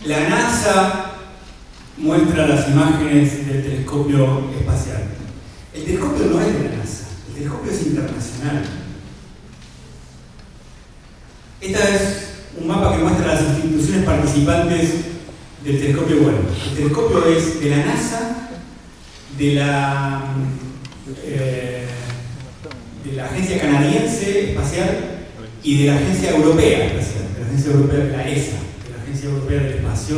[SPEAKER 4] la NASA muestra las imágenes del telescopio espacial. El telescopio no es de la NASA, el telescopio es internacional. Este es un mapa que muestra las instituciones participantes del telescopio Webb. El telescopio es de la NASA, de la de la Agencia Canadiense Espacial y de la Agencia Europea Espacial, de la Agencia Europea, la ESA, de la Agencia Europea del Espacio,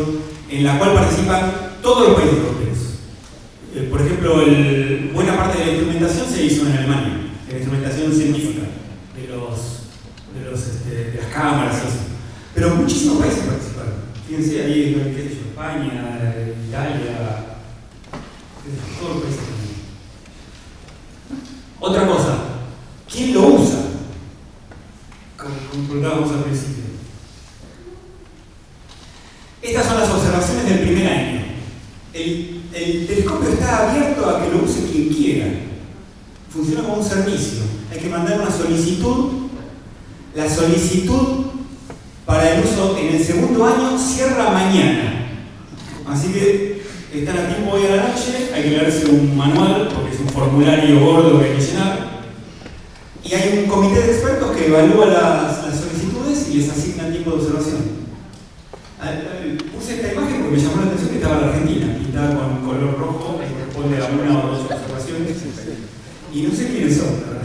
[SPEAKER 4] en la cual participan todos los países europeos. Por ejemplo, buena parte de la instrumentación se hizo en Alemania, la instrumentación científica de las cámaras y eso. Pero muchísimos países participaron. Fíjense ahí, qué sé yo, España, Italia, todos los países también. Otra cosa, ¿quién lo usa? Como preguntábamos al principio. Estas son las observaciones del primer año. El telescopio está abierto a que lo use quien quiera. Funciona como un servicio. Hay que mandar una solicitud. La solicitud para el uso en el segundo año cierra mañana. Así que están a tiempo hoy a la noche. Hay que leerse un manual porque es un formulario gordo que hay que llenar. Y hay un comité de expertos que evalúa las solicitudes y les asigna tiempo de observación. Puse esta imagen porque me llamó la atención que estaba la Argentina, pintada con color rojo, que corresponde a una o dos observaciones. Y no sé quiénes son, la verdad.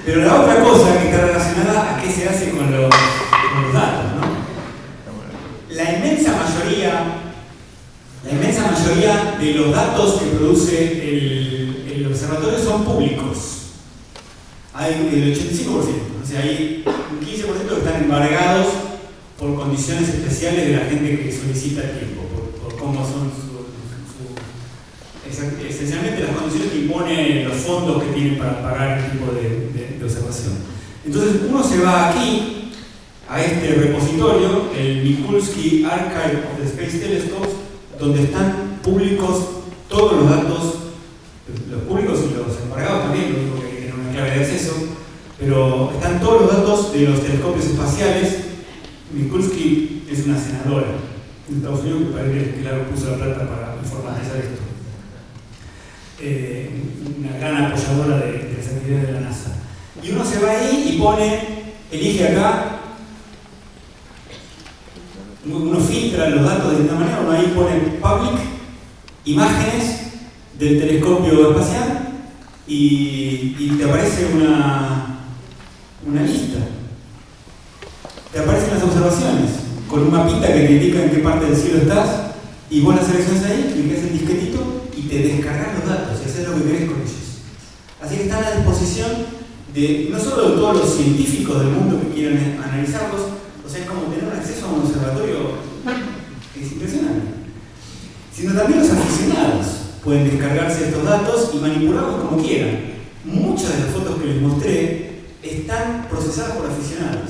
[SPEAKER 4] Pero la otra cosa que está relacionada a qué se hace con los datos, ¿no? La inmensa mayoría de los datos que produce el observatorio son públicos. Hay el 85%, o sea, hay un 15% que están embargados por condiciones especiales de la gente que solicita el tiempo, por cómo son esencialmente las condiciones que imponen los fondos que tienen para pagar el tipo de observación. Entonces uno se va aquí, a este repositorio, el Mikulski Archive of the Space Telescopes, donde están públicos todos los datos, los públicos y los embargados también, lo único que hay que tener una clave de acceso, pero están todos los datos de los telescopios espaciales. Mikulski es una senadora en Estados Unidos que parece que claro puso la plata para informatizar esto. Una gran apoyadora de las actividades de la NASA. Y uno se va ahí y elige acá, uno filtra los datos de esta manera, uno ahí pone public, imágenes del telescopio espacial y te aparece una lista. Te aparecen las observaciones con un mapita que te indica en qué parte del cielo estás y vos las seleccionas ahí, clicas el disquetito y te descargas los datos y haces lo que querés con ellos. Así que están a disposición de no solo de todos los científicos del mundo que quieran analizarlos, o sea, es como tener un acceso a un observatorio que es impresionante, sino también los aficionados pueden descargarse estos datos y manipularlos como quieran. Muchas de las fotos que les mostré están procesadas por aficionados.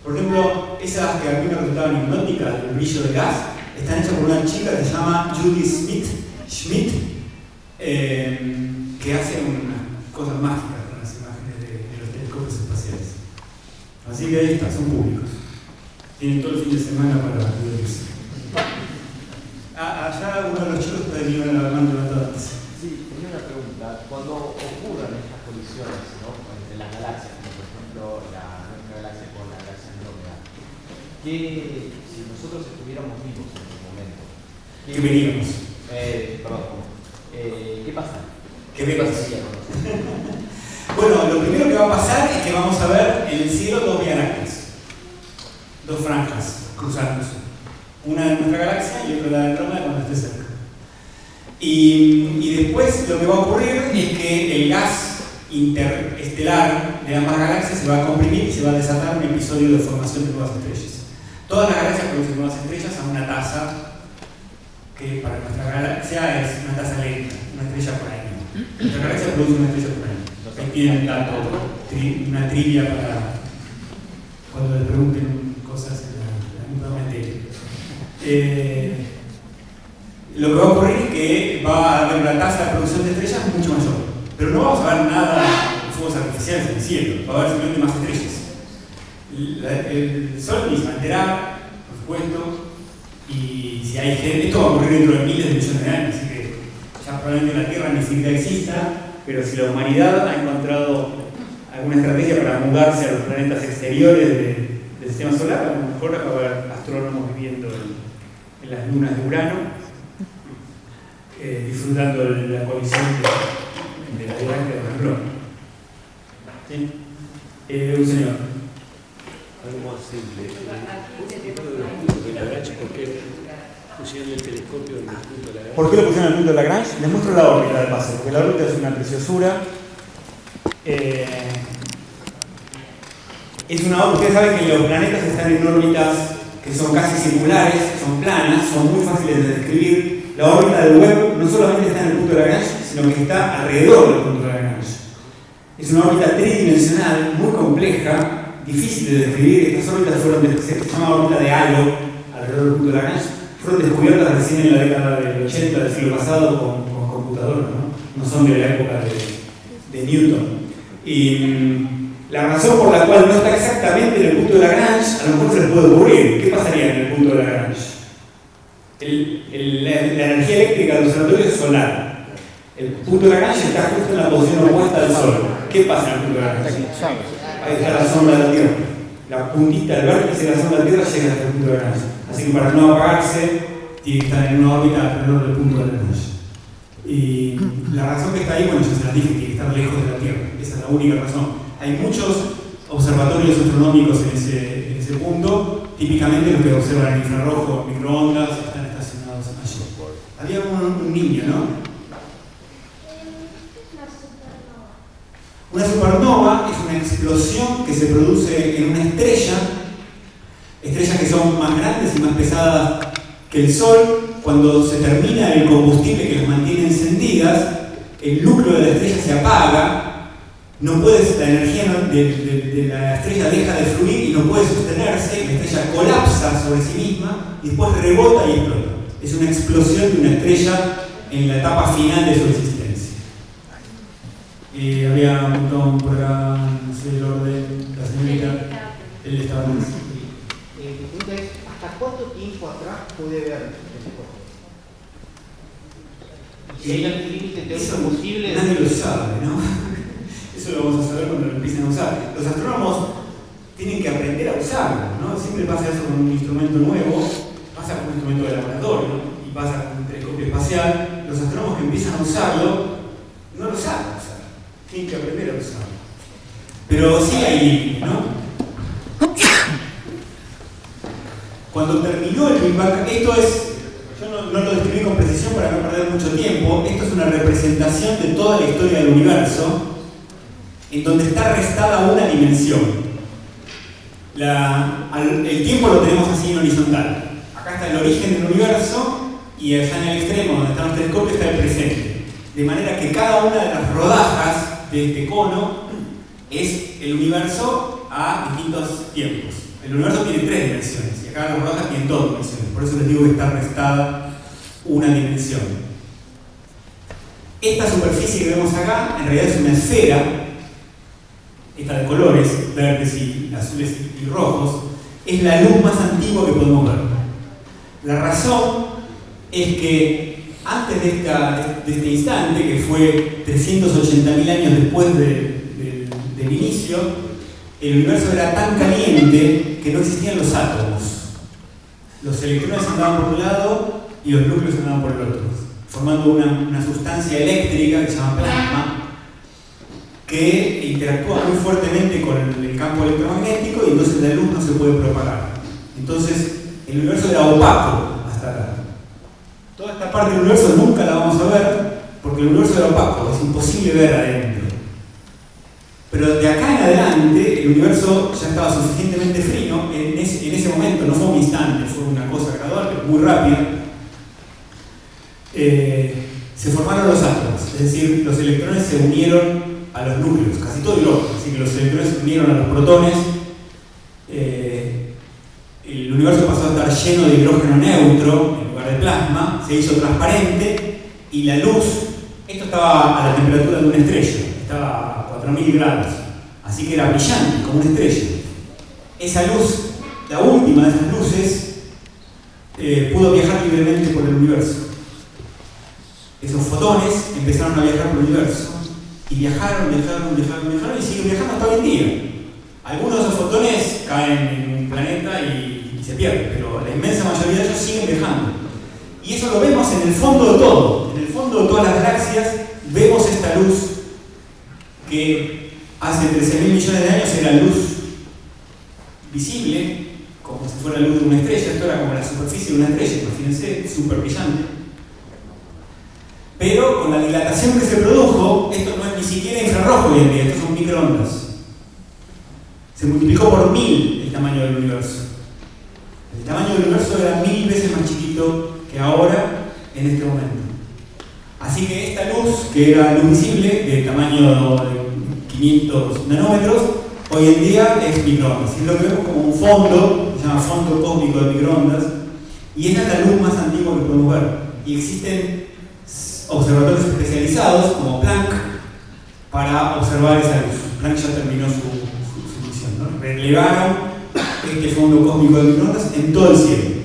[SPEAKER 4] Por ejemplo, esas que a mí me resultaban hipnóticas del brillo del gas, están hechas por una chica que se llama Judy Schmidt, que hace unas cosas mágicas con las imágenes de los telescopios espaciales. Así que ahí están, son públicos. Tienen todo el fin de semana para verlos. Allá uno de los chicos tenía la mano levantada antes.
[SPEAKER 7] Sí, tenía una pregunta. Cuando ocurran estas colisiones, ¿no?, entre las galaxias, como por ejemplo nuestra galaxia con la galaxia Andrómeda, si nosotros estuviéramos vivos en ese momento,
[SPEAKER 4] ¿qué veríamos?
[SPEAKER 7] ¿Qué pasa?
[SPEAKER 4] ¿Qué
[SPEAKER 7] pasaría con nosotros?
[SPEAKER 4] Bueno, lo primero que va a pasar es que vamos a ver en el cielo dos Vía Lácteas, dos franjas cruzándose. Una de nuestra galaxia y otra de la Andrómeda cuando esté cerca. Y después lo que va a ocurrir es que el gas interestelar de ambas galaxias se va a comprimir y se va a desatar un episodio de formación de nuevas estrellas. Todas las galaxias producen nuevas estrellas a una tasa que para nuestra galaxia es una tasa lenta, una estrella por año. Nuestra galaxia produce una estrella por año. Ahí tienen un dato, una trivia para cuando le pregunten cosas en la misma materia. Lo que va a ocurrir es que va a haber una tasa de producción de estrellas mucho mayor. Pero no vamos a ver nada de fuegos artificiales en el cielo, va a haber simplemente más estrellas. El Sol mismo va a enterar, por supuesto, y si hay gente, esto va a ocurrir dentro de miles de millones de años, así que ya probablemente la Tierra ni siquiera exista, pero si la humanidad ha encontrado alguna estrategia para mudarse a los planetas exteriores del sistema solar, a lo mejor va a haber astrónomos viviendo en las lunas de Urano, disfrutando de la colisión de la Lagrange de Ramblón. ¿Sí? Un señor.
[SPEAKER 8] Algo más simple. Punto de Lagrange, ¿por qué pusieron el telescopio en el punto de Lagrange?
[SPEAKER 4] ¿Por qué lo pusieron en el punto de Lagrange? Les muestro la órbita de paso, porque la órbita es una preciosura. Es una órbita, ustedes saben que los planetas están en órbitas que son casi circulares, son planas, son muy fáciles de describir. La órbita del Webb no solamente está en el punto de Lagrange, sino que está alrededor del punto de Lagrange. Es una órbita tridimensional, muy compleja, difícil de describir. Estas órbitas se llama órbita de halo, alrededor del punto de Lagrange, fueron descubiertas recién en la década del 80 del siglo pasado con computadoras, ¿no? No son de la época de Newton. Y la razón por la cual no está exactamente en el punto de Lagrange, a lo mejor se les puede ocurrir. ¿Qué pasaría en el punto de Lagrange? La energía eléctrica del observatorio es solar. El punto de Lagrange está justo en la posición opuesta al Sol. ¿Qué pasa en el punto de Lagrange? Ahí está la sombra de la Tierra. La puntita, el vértice de la sombra de la Tierra llega hasta el punto de Lagrange. Así que para no apagarse, tiene que estar en una órbita alrededor del punto de Lagrange. Y la razón que está ahí, bueno, ya se las dije, tiene que estar lejos de la Tierra. Esa es la única razón. Hay muchos observatorios astronómicos en ese punto, típicamente los que observan el infrarrojo, microondas, están estacionados allí. Había un niño, ¿no? Una supernova es una explosión que se produce en una estrellas que son más grandes y más pesadas que el Sol. Cuando se termina el combustible que las mantiene encendidas, el núcleo de la estrella se apaga. La energía de la estrella deja de fluir y no puede sostenerse, la estrella colapsa sobre sí misma y después rebota y explota. Es una explosión de una estrella en la etapa final de su existencia. Había un montón por acá, no sé el orden, la señorita, él estaba en eso.
[SPEAKER 7] Mi pregunta es, ¿hasta cuánto tiempo atrás puede ver el telescopio? Si hay algún límite teórico posible.
[SPEAKER 4] Nadie lo sabe, ¿no? Eso lo vamos a saber cuando lo empiecen a usar. Los astrónomos tienen que aprender a usarlo, ¿no? Siempre pasa eso con un instrumento nuevo, pasa con un instrumento de laboratorio, ¿no? Y pasa con un telescopio espacial. Los astrónomos que empiezan a usarlo no lo saben usar, tienen que aprender a usarlo. Pero sí hay límites, ¿no? Cuando terminó el Big Bang, esto es, yo no lo describí con precisión para no perder mucho tiempo, esto es una representación de toda la historia del universo, en donde está restada una dimensión. El tiempo lo tenemos así en horizontal. Acá está el origen del universo y allá en el extremo, donde están los telescopios, está el presente. De manera que cada una de las rodajas de este cono es el universo a distintos tiempos. El universo tiene 3 dimensiones y acá las rodajas tienen 2 dimensiones. Por eso les digo que está restada una dimensión. Esta superficie que vemos acá en realidad es una esfera, esta de colores, verdes y azules y rojos, es la luz más antigua que podemos ver. La razón es que antes de este instante, que fue 380.000 años después del inicio, el universo era tan caliente que no existían los átomos. Los electrones andaban por un lado y los núcleos andaban por el otro, formando una sustancia eléctrica que se llama plasma, que interactúa muy fuertemente con el campo electromagnético y entonces la luz no se puede propagar. Entonces el universo era opaco hasta acá. Toda esta parte del universo nunca la vamos a ver porque el universo era opaco, es imposible ver adentro. Pero de acá en adelante el universo ya estaba suficientemente frío, en ese momento, no fue un instante, fue una cosa gradual, pero muy rápida. Se formaron los átomos, es decir, los electrones se unieron a los núcleos, casi todo el globo, así que los electrones se unieron a los protones. El universo pasó a estar lleno de hidrógeno neutro en lugar de plasma, se hizo transparente y la luz, esto estaba a la temperatura de una estrella, estaba a 4000 grados, así que era brillante como una estrella. Esa luz, la última de esas luces, pudo viajar libremente por el universo. Esos fotones empezaron a viajar por el universo y viajaron y siguen viajando hasta hoy en día. Algunos de esos fotones caen en un planeta y se pierden, pero la inmensa mayoría de ellos siguen viajando. Y eso lo vemos en el fondo de todo. En el fondo de todas las galaxias vemos esta luz que hace 13.000 millones de años era luz visible, como si fuera la luz de una estrella. Esto era como la superficie de una estrella, imagínense, súper brillante. Pero con la dilatación que se produjo, esto no es ni siquiera infrarrojo hoy en día, esto son microondas. Se multiplicó por 1000 el tamaño del universo. El tamaño del universo era 1000 veces más chiquito que ahora, en este momento. Así que esta luz, que era luz visible, de tamaño de 500 nanómetros, hoy en día es microondas. Y es lo que vemos como un fondo, se llama fondo cósmico de microondas, y esa es la luz más antigua que podemos ver. Y existen observatorios especializados, como Planck, para observar esa luz. Planck ya terminó su misión, ¿no? Relegaron este fondo cósmico de microondas en todo el cielo.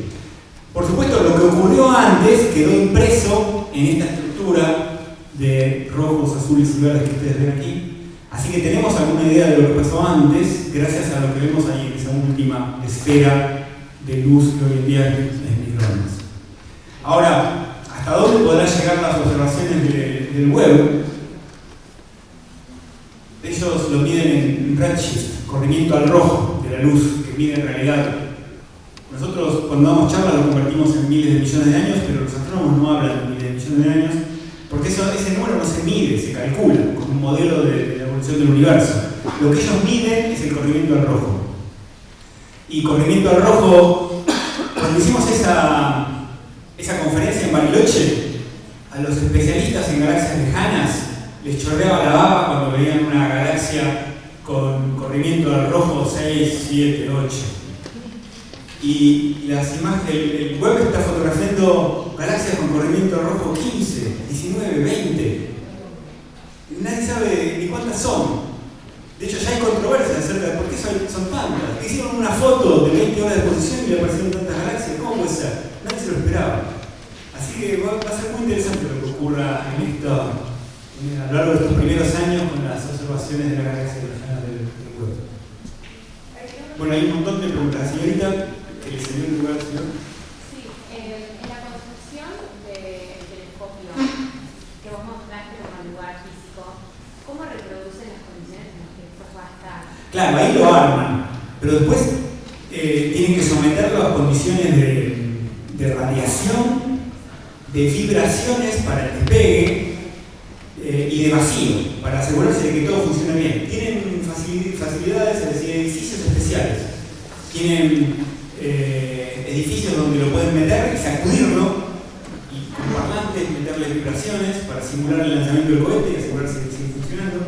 [SPEAKER 4] Por supuesto, lo que ocurrió antes quedó impreso en esta estructura de rojos, azules y verdes que ustedes ven aquí. Así que tenemos alguna idea de lo que pasó antes, gracias a lo que vemos ahí en esa última esfera de luz que hoy en día es microondas. Ahora, ¿hasta dónde podrán llegar las observaciones del Webb? Ellos lo miden en redshift, corrimiento al rojo de la luz, que mide en realidad. Nosotros cuando damos charlas lo convertimos en miles de millones de años, pero los astrónomos no hablan de miles de millones de años, porque ese número no se mide, se calcula con un modelo de la evolución del universo. Lo que ellos miden es el corrimiento al rojo. Y corrimiento al rojo, cuando hicimos esa conferencia en Bariloche, a los especialistas en galaxias lejanas les chorreaba la baba cuando veían una galaxia con corrimiento al rojo 6, 7, 8. Y las imágenes, el Webb está fotografiando galaxias con corrimiento al rojo 15, 19, 20. Nadie sabe ni cuántas son. De hecho, ya hay controversias acerca de por qué son tantas. Hicieron una foto de 20 horas de exposición y le aparecieron tantas galaxias. ¿Cómo puede ser? Nadie se lo esperaba. Así que va a ser muy interesante lo que ocurra a lo largo de estos primeros años con las observaciones de la galaxia lejana del Webb. Bueno, hay un montón de preguntas. Señorita, que le cedió el lugar al señor.
[SPEAKER 9] Sí, en la construcción del telescopio que vos mostraste como lugar físico, ¿cómo reproducen las condiciones en las que esto va a estar?
[SPEAKER 4] Claro, ahí lo arman, pero después tienen que someterlo a condiciones de radiación, de vibraciones para el despegue y de vacío, para asegurarse de que todo funcione bien. Tienen facilidades, es decir, edificios especiales. Tienen edificios donde lo pueden meter y sacudirlo y con parlantes meterle vibraciones para simular el lanzamiento del cohete y asegurarse de que sigue funcionando.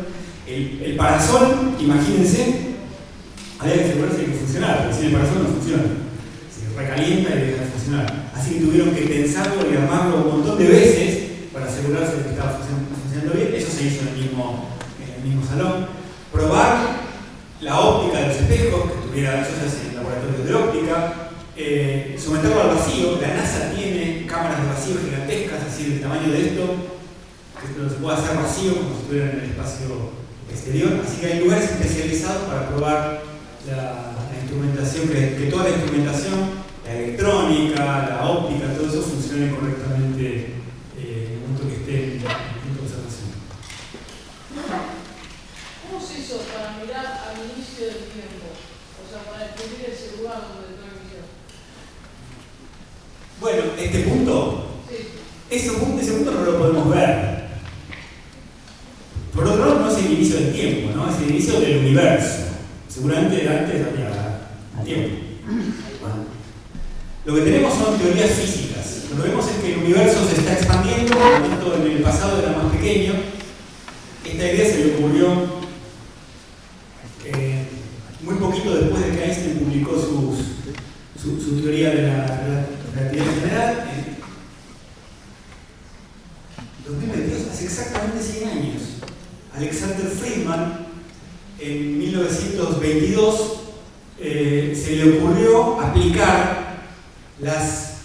[SPEAKER 4] El parasol, imagínense, había que asegurarse de que funcionara, porque sin el parasol no funciona. Se recalienta y deja de funcionar. Así que tuvieron que tensarlo y armarlo un montón de veces para asegurarse de que estaba funcionando bien. Eso se hizo en el mismo salón. Probar la óptica de los espejos, que tuviera, eso se hace en laboratorios de óptica. Someterlo al vacío. La NASA tiene cámaras de vacío gigantescas, así del tamaño de esto, que no se puede hacer vacío como si estuviera en el espacio exterior. Así que hay lugares especializados para probar la instrumentación, que toda la instrumentación, la electrónica, la óptica, todo eso funcione correctamente en el momento que esté en punto de observación.
[SPEAKER 10] ¿Cómo se hizo para mirar al inicio del tiempo? O sea, para descubrir ese lugar donde está emisión.
[SPEAKER 4] Bueno, este punto,
[SPEAKER 10] Sí.
[SPEAKER 4] ese punto no lo podemos ver. Por otro lado, no es el inicio del tiempo, ¿no? Es el inicio del universo. Seguramente antes había tiempo. Bueno. Lo que tenemos son teorías físicas. Lo que vemos es que el universo se está expandiendo, por lo tanto en el pasado era más pequeño. Esta idea se le ocurrió muy poquito después de que Einstein publicó su teoría de la relatividad general. En 2022, hace exactamente 100 años, Alexander Friedman, en 1922, se le ocurrió aplicar las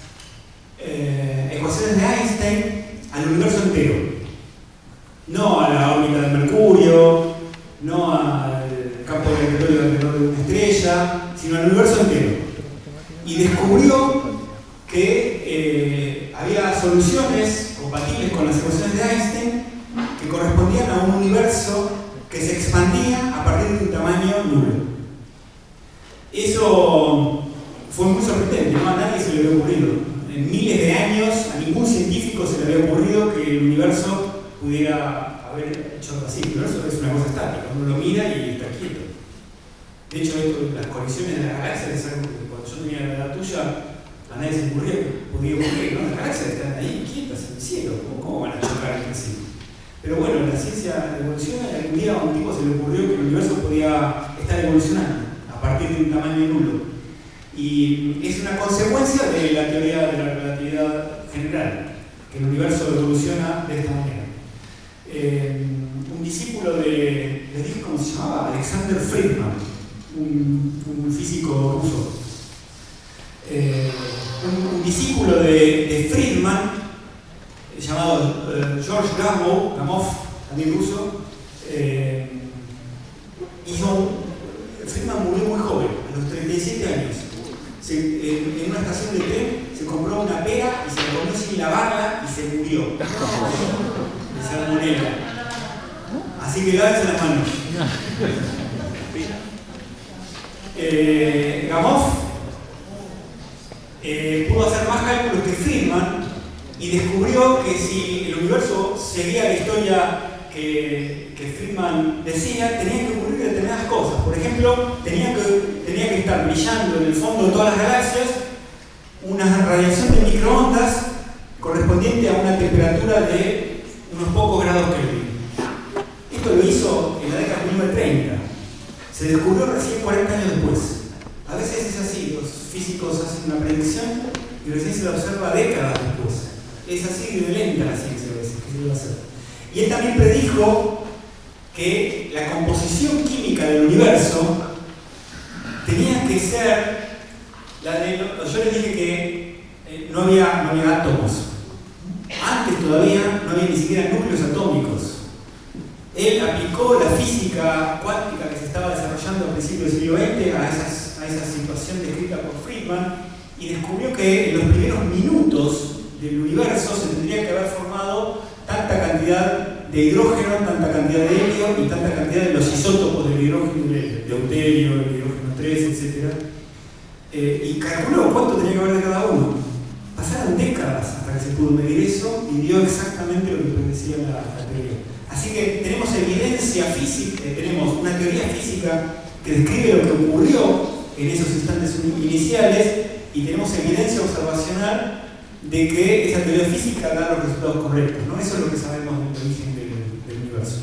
[SPEAKER 4] ecuaciones de Einstein al universo entero. No a la órbita de Mercurio, no al campo gravitatorio alrededor de una estrella, sino al universo entero. Y descubrió que había soluciones compatibles con las ecuaciones de Einstein que correspondían a un universo que se expandía a partir de un tamaño nulo. Eso fue muy sorprendente, ¿no? A nadie se le había ocurrido. En miles de años a ningún científico se le había ocurrido que el universo pudiera haber hecho algo así. El universo es una cosa estática, uno lo mira y está quieto. De hecho, las colisiones de las galaxias es algo que cuando yo tenía la edad tuya, a nadie se le ocurría que podía ocurrir, ¿no? Las galaxias están ahí quietas en el cielo, ¿cómo van a chocar entre sí? Pero bueno, la ciencia evoluciona y algún día a un tipo se le ocurrió que el universo podía estar evolucionando a partir de un tamaño nulo. Y es una consecuencia de la teoría de la relatividad general, que el universo evoluciona de esta manera. Un discípulo les dije cómo se llamaba, Alexander Friedman, un físico ruso. Un discípulo de Friedman, llamado George Gamow, también ruso, Friedman murió muy joven, a los 37 años. En una estación de tren se compró una pera y se la comió sin lavarla y se murió. De salmonela. Así que lávense las manos. Gamow pudo hacer más cálculos que Friedman y descubrió que si el universo seguía la historia que Friedman decía, tenían que ocurrir determinadas cosas. Por ejemplo, tenía que estar brillando en el fondo de todas las galaxias una radiación de microondas correspondiente a una temperatura de unos pocos grados Kelvin. Esto lo hizo en la década de 1930. Se descubrió recién 40 años después. A veces es así, los físicos hacen una predicción y recién se la observa décadas después. Es así de lenta la ciencia a veces, ¿qué se va a hacer? Y él también predijo que la composición química del universo tenía que ser la de... Yo les dije que no había átomos. Antes todavía no había ni siquiera núcleos atómicos. Él aplicó la física cuántica que se estaba desarrollando a principios del siglo XX a esa situación descrita por Friedman y descubrió que en los primeros minutos del universo se tendría que haber formado tanta cantidad de hidrógeno, tanta cantidad de helio y tanta cantidad de los isótopos del hidrógeno, de deuterio, del hidrógeno 3, etc. Y calculó cuánto tenía que haber de cada uno. Pasaron décadas hasta que se pudo medir eso y dio exactamente lo que predecía la teoría. Así que tenemos evidencia física, tenemos una teoría física que describe lo que ocurrió en esos instantes iniciales y tenemos evidencia observacional de que esa teoría física da los resultados correctos, ¿no? Eso es lo que sabemos del origen del universo.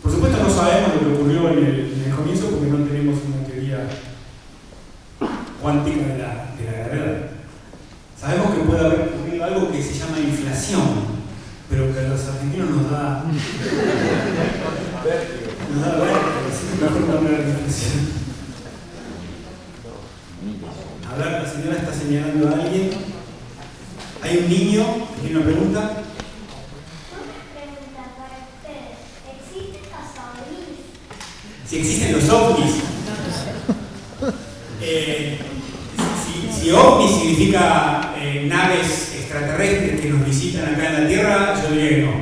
[SPEAKER 4] Por supuesto no sabemos lo que ocurrió en el comienzo porque no tenemos una teoría cuántica de la gravedad. Sabemos que puede haber ocurrido algo que se llama inflación, pero que a los argentinos nos da inflación. A ver, la señora está señalando a alguien. Hay un niño que tiene una pregunta.
[SPEAKER 11] Una pregunta para ustedes. ¿Existen los ovnis?
[SPEAKER 4] Si existen los ovnis. Si ovni significa naves extraterrestres que nos visitan acá en la Tierra, yo diría que no.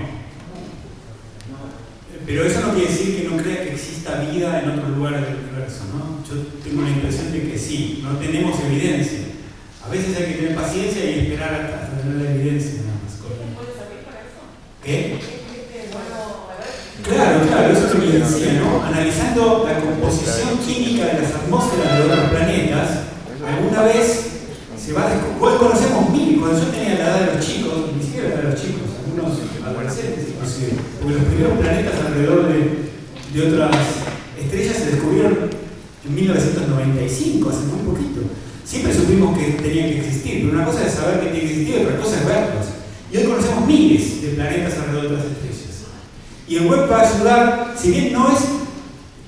[SPEAKER 4] Pero eso no quiere decir que no crea que exista vida en otros lugares del universo, ¿no? Yo tengo la impresión de que sí, no tenemos evidencia. A veces hay que tener paciencia y esperar hasta tener la evidencia nada más.
[SPEAKER 10] ¿Puede servir para eso?
[SPEAKER 4] ¿Qué?
[SPEAKER 10] Bueno,
[SPEAKER 4] Claro, eso es lo que les decía, ¿no? Analizando la composición química de las atmósferas de otros planetas, alguna vez se va a descubrir. Hoy conocemos mil, cuando yo tenía la edad de los chicos, ni siquiera la edad de los chicos, algunos adolescentes inclusive, porque los primeros planetas alrededor de otras estrellas se descubrieron en 1995, hace muy poquito. Siempre supimos que tenían que existir, pero una cosa es saber que tienen que existir y otra cosa es verlos. Y hoy conocemos miles de planetas alrededor de otras estrellas. Y el web va a ayudar, si bien no es...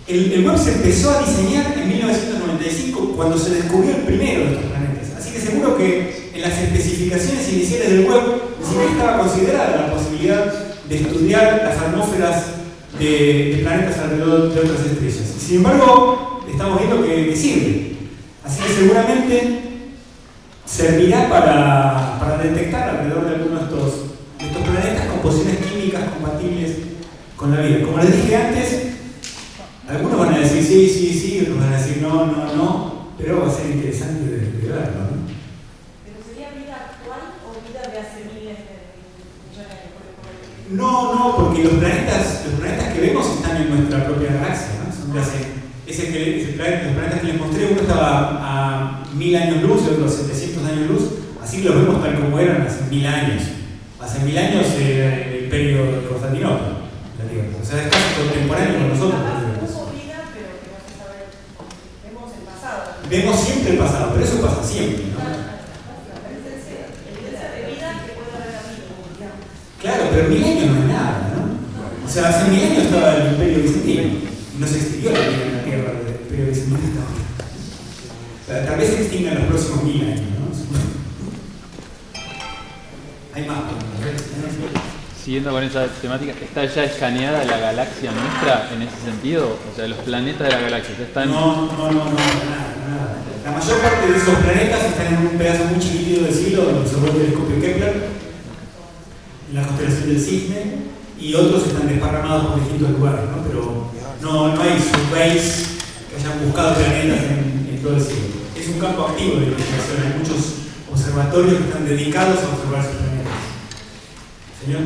[SPEAKER 4] El web se empezó a diseñar en 1995 cuando se descubrió el primero de estos planetas. Así que seguro que en las especificaciones iniciales del web ni siquiera estaba considerada la posibilidad de estudiar las atmósferas de planetas alrededor de otras estrellas. Sin embargo, estamos viendo que sirve. Así que seguramente servirá para detectar alrededor de algunos de estos planetas composiciones químicas compatibles con la vida. Como les dije antes, algunos van a decir sí, otros van a decir no, pero va a ser interesante de verlo, ¿no?
[SPEAKER 12] ¿Pero sería vida actual o vida de hace miles de millones de años?
[SPEAKER 4] No, porque los planetas que vemos están en nuestra propia galaxia, ¿no? Son de hace, los planetas que les mostré, uno estaba a 1000 años luz y otro a 700 años luz, así los vemos tal como eran hace 1000 años. Hace 1000 años era el imperio de Constantinopla, o sea, es casi contemporáneo con nosotros.
[SPEAKER 12] Hubo vida, pero que no se sabe, vemos el pasado.
[SPEAKER 4] Vemos siempre el pasado, pero eso pasa siempre, ¿no?
[SPEAKER 12] Evidencia de vida que puede haber habido.
[SPEAKER 4] Claro, pero 1000 años no es nada, ¿no? O sea, hace 1000 años estaba el imperio bizantino y no se extinguió la vida en la tierra del imperio bizantino. O sea, tal vez se extinga en los próximos 1000 años, ¿no? Hay más.
[SPEAKER 13] Siguiendo con esa temática, ¿está ya escaneada la galaxia nuestra en ese sentido? O sea, los planetas de la galaxia ya están...
[SPEAKER 4] No, nada. La mayor parte de esos planetas están en un pedazo muy chiquitito del cielo donde observó el telescopio Kepler, en la constelación del Cisne, y otros están desparramados por distintos lugares, ¿no? Pero no hay surveys que hayan buscado planetas en todo el cielo. Es un campo activo de investigación, hay muchos observatorios que están dedicados a observar esos planetas. Señor.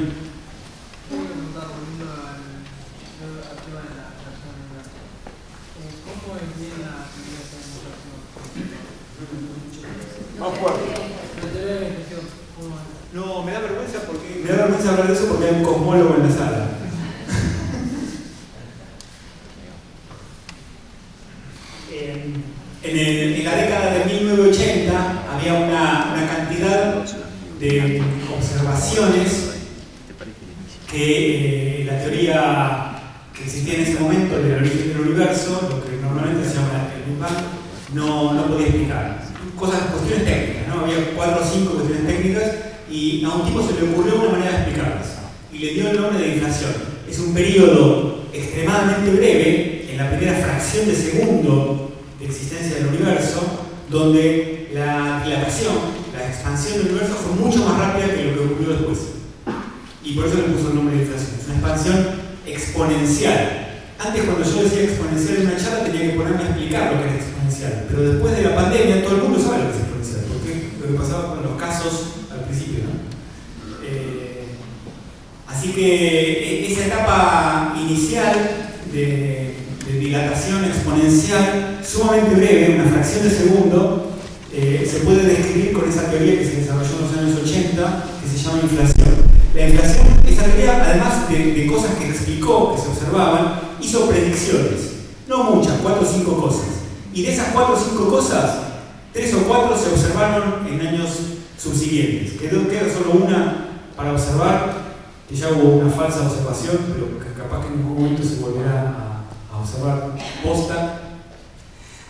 [SPEAKER 5] ¿Cómo entiende la actividad de más fuerte?
[SPEAKER 4] No, me da vergüenza hablar de eso porque hay un cosmólogo en la sala. En la década de 1980 había una cantidad de observaciones que la teoría que existía en ese momento del origen del universo, lo que normalmente se llama el Big Bang, no podía explicar. Cuestiones técnicas, ¿no? Había 4 o 5 cuestiones técnicas y a un tipo se le ocurrió una manera de explicarlas y le dio el nombre de inflación. Es un periodo extremadamente breve, en la primera fracción de segundo de existencia del universo, donde la dilatación, la expansión del universo fue mucho más rápida que lo que ocurrió después. Y por eso le puso el nombre de inflación. Es una expansión exponencial. Antes, cuando yo decía exponencial en una charla, tenía que ponerme a explicar lo que es exponencial. Pero después de la pandemia, todo el mundo sabe lo que es exponencial, porque lo que pasaba con los casos al principio, ¿no? Así que esa etapa inicial de dilatación exponencial, sumamente breve, una fracción de segundo, se puede describir con esa teoría que se desarrolló en los años 80, que se llama inflación. La inflación, esa teoría, además de cosas que explicó, que se observaban, hizo predicciones. No muchas, 4 o 5 cosas. Y de esas 4 o 5 cosas, 3 o 4 se observaron en años subsiguientes. Queda solo una para observar, que ya hubo una falsa observación, pero que capaz que en algún momento se volverá a observar posta.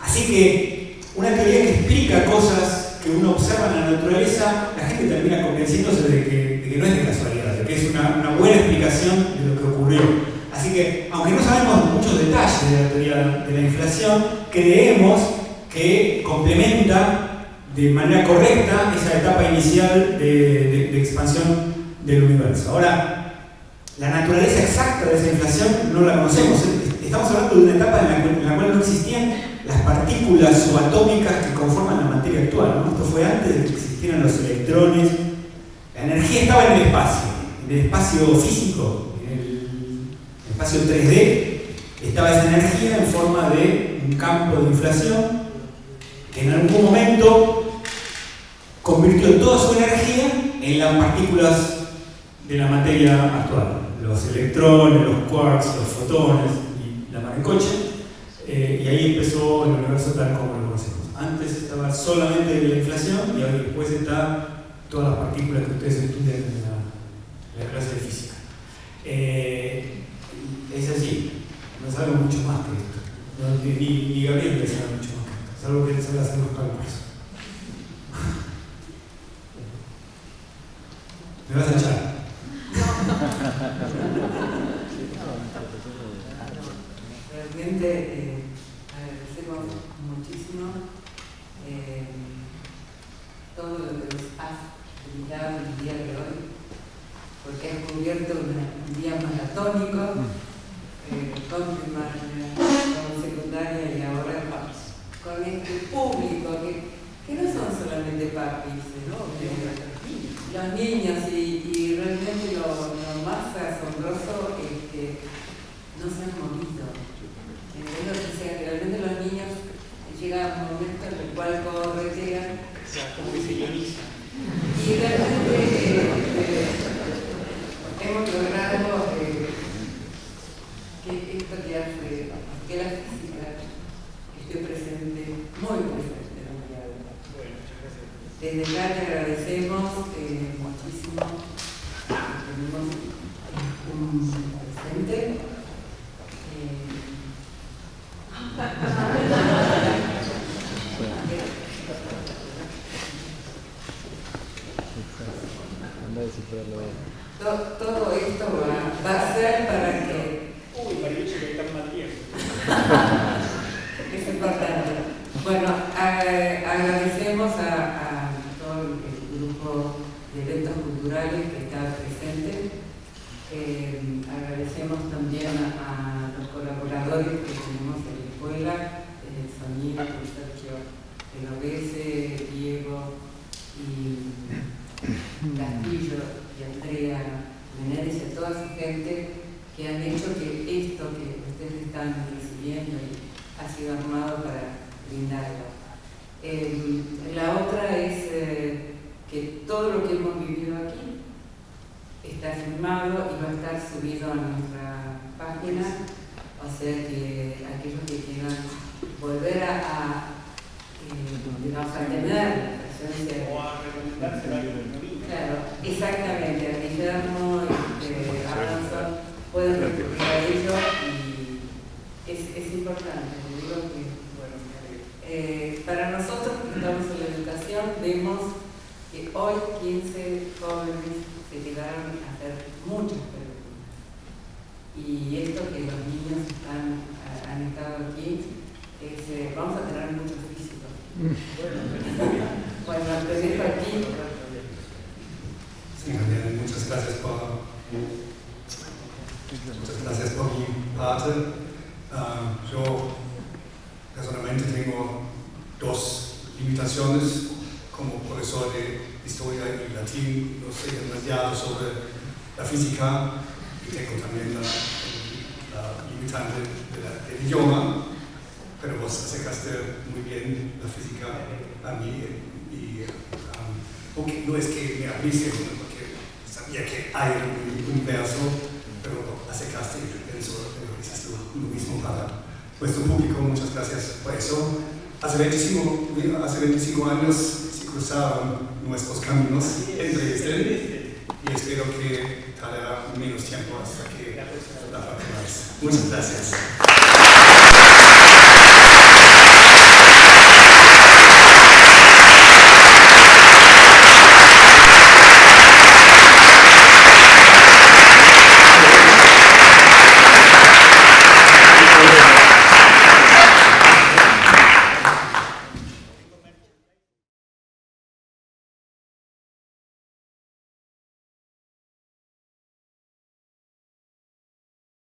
[SPEAKER 4] Así que una teoría que explica cosas que uno observa en la naturaleza, la gente termina convenciéndose de que no es de casualidad, de que es una buena explicación de lo que ocurrió. Así que, aunque no sabemos muchos detalles de la teoría de la inflación, creemos que complementa de manera correcta esa etapa inicial de expansión del universo. Ahora, la naturaleza exacta de esa inflación no la conocemos. Estamos hablando de una etapa en la cual no existían las partículas subatómicas que conforman la materia actual, ¿no? Esto fue antes de que existieran los electrones. La energía estaba en el espacio físico, en el espacio 3D, estaba esa energía en forma de un campo de inflación que en algún momento convirtió toda su energía en las partículas de la materia actual, los electrones, los quarks, los fotones y la maricoche, y ahí empezó el universo tal como lo conocemos. Antes estaba solamente la inflación y ahora después está todas las partículas que ustedes estudian en la clase de física. Es así, no sabemos mucho más que esto. No, ni Gabriel le sabe mucho más que esto, salvo que él sabe hacer los cálculos. ¿Me vas a echar?
[SPEAKER 14] Realmente agradecemos muchísimo todo lo que nos has brindado el día de hoy, porque has cubierto un día maratónico, con primaria, con secundaria y ahora con este público que no son solamente papis, ¿no? Los niños, y realmente lo más asombroso es que no se han movido. O sea, que realmente los niños llega un momento en el cual corretean,
[SPEAKER 8] como que se ionizan.
[SPEAKER 14] y realmente hemos logrado que esto que hace que la física esté presente, muy presente en la vida. Desde ya te agradecemos muchísimo que tenemos un presente. Todo esto va a ser para que...
[SPEAKER 8] Uy, parece que está mal tiempo.
[SPEAKER 14] Es importante. Bueno, agradecemos a todo el grupo de eventos culturales que está presente. Agradecemos también a los colaboradores que tenemos en la escuela, Sonia, Sergio Genovese, Diego y Castillo y Andrea Menéndez y a toda su gente que han hecho que esto que ustedes están recibiendo ha sido armado para brindarlo. La otra es que todo lo que hemos vivido aquí está filmado y va a estar subido a nuestra página, o sea que aquellos que quieran volver a tener la presencia
[SPEAKER 8] o a recomendárselo a alguien.
[SPEAKER 14] Claro, exactamente, a Guillermo y Aronson pueden recurrir a ello y es importante. Digo que para nosotros que estamos en la educación vemos que hoy 15 jóvenes se quedaron a hacer muchas preguntas. Y esto que los niños han estado aquí, vamos a tener muchos físicos. Bueno, te dejo aquí.
[SPEAKER 4] Sí, Javier, muchas gracias por mi parte. Yo personalmente tengo dos limitaciones como profesor de historia y latín. No sé demasiado sobre la física y tengo también la limitante del idioma, pero vos acercaste muy bien la física a mí y porque no es que me avise, porque sabía que hay un universo, pero acercaste y pienso que hiciste lo mismo para nuestro público. Muchas gracias por eso. Hace 25 años se cruzaron nuestros caminos en Dresden y espero que tardará menos tiempo hasta que la próxima vez. Muchas gracias.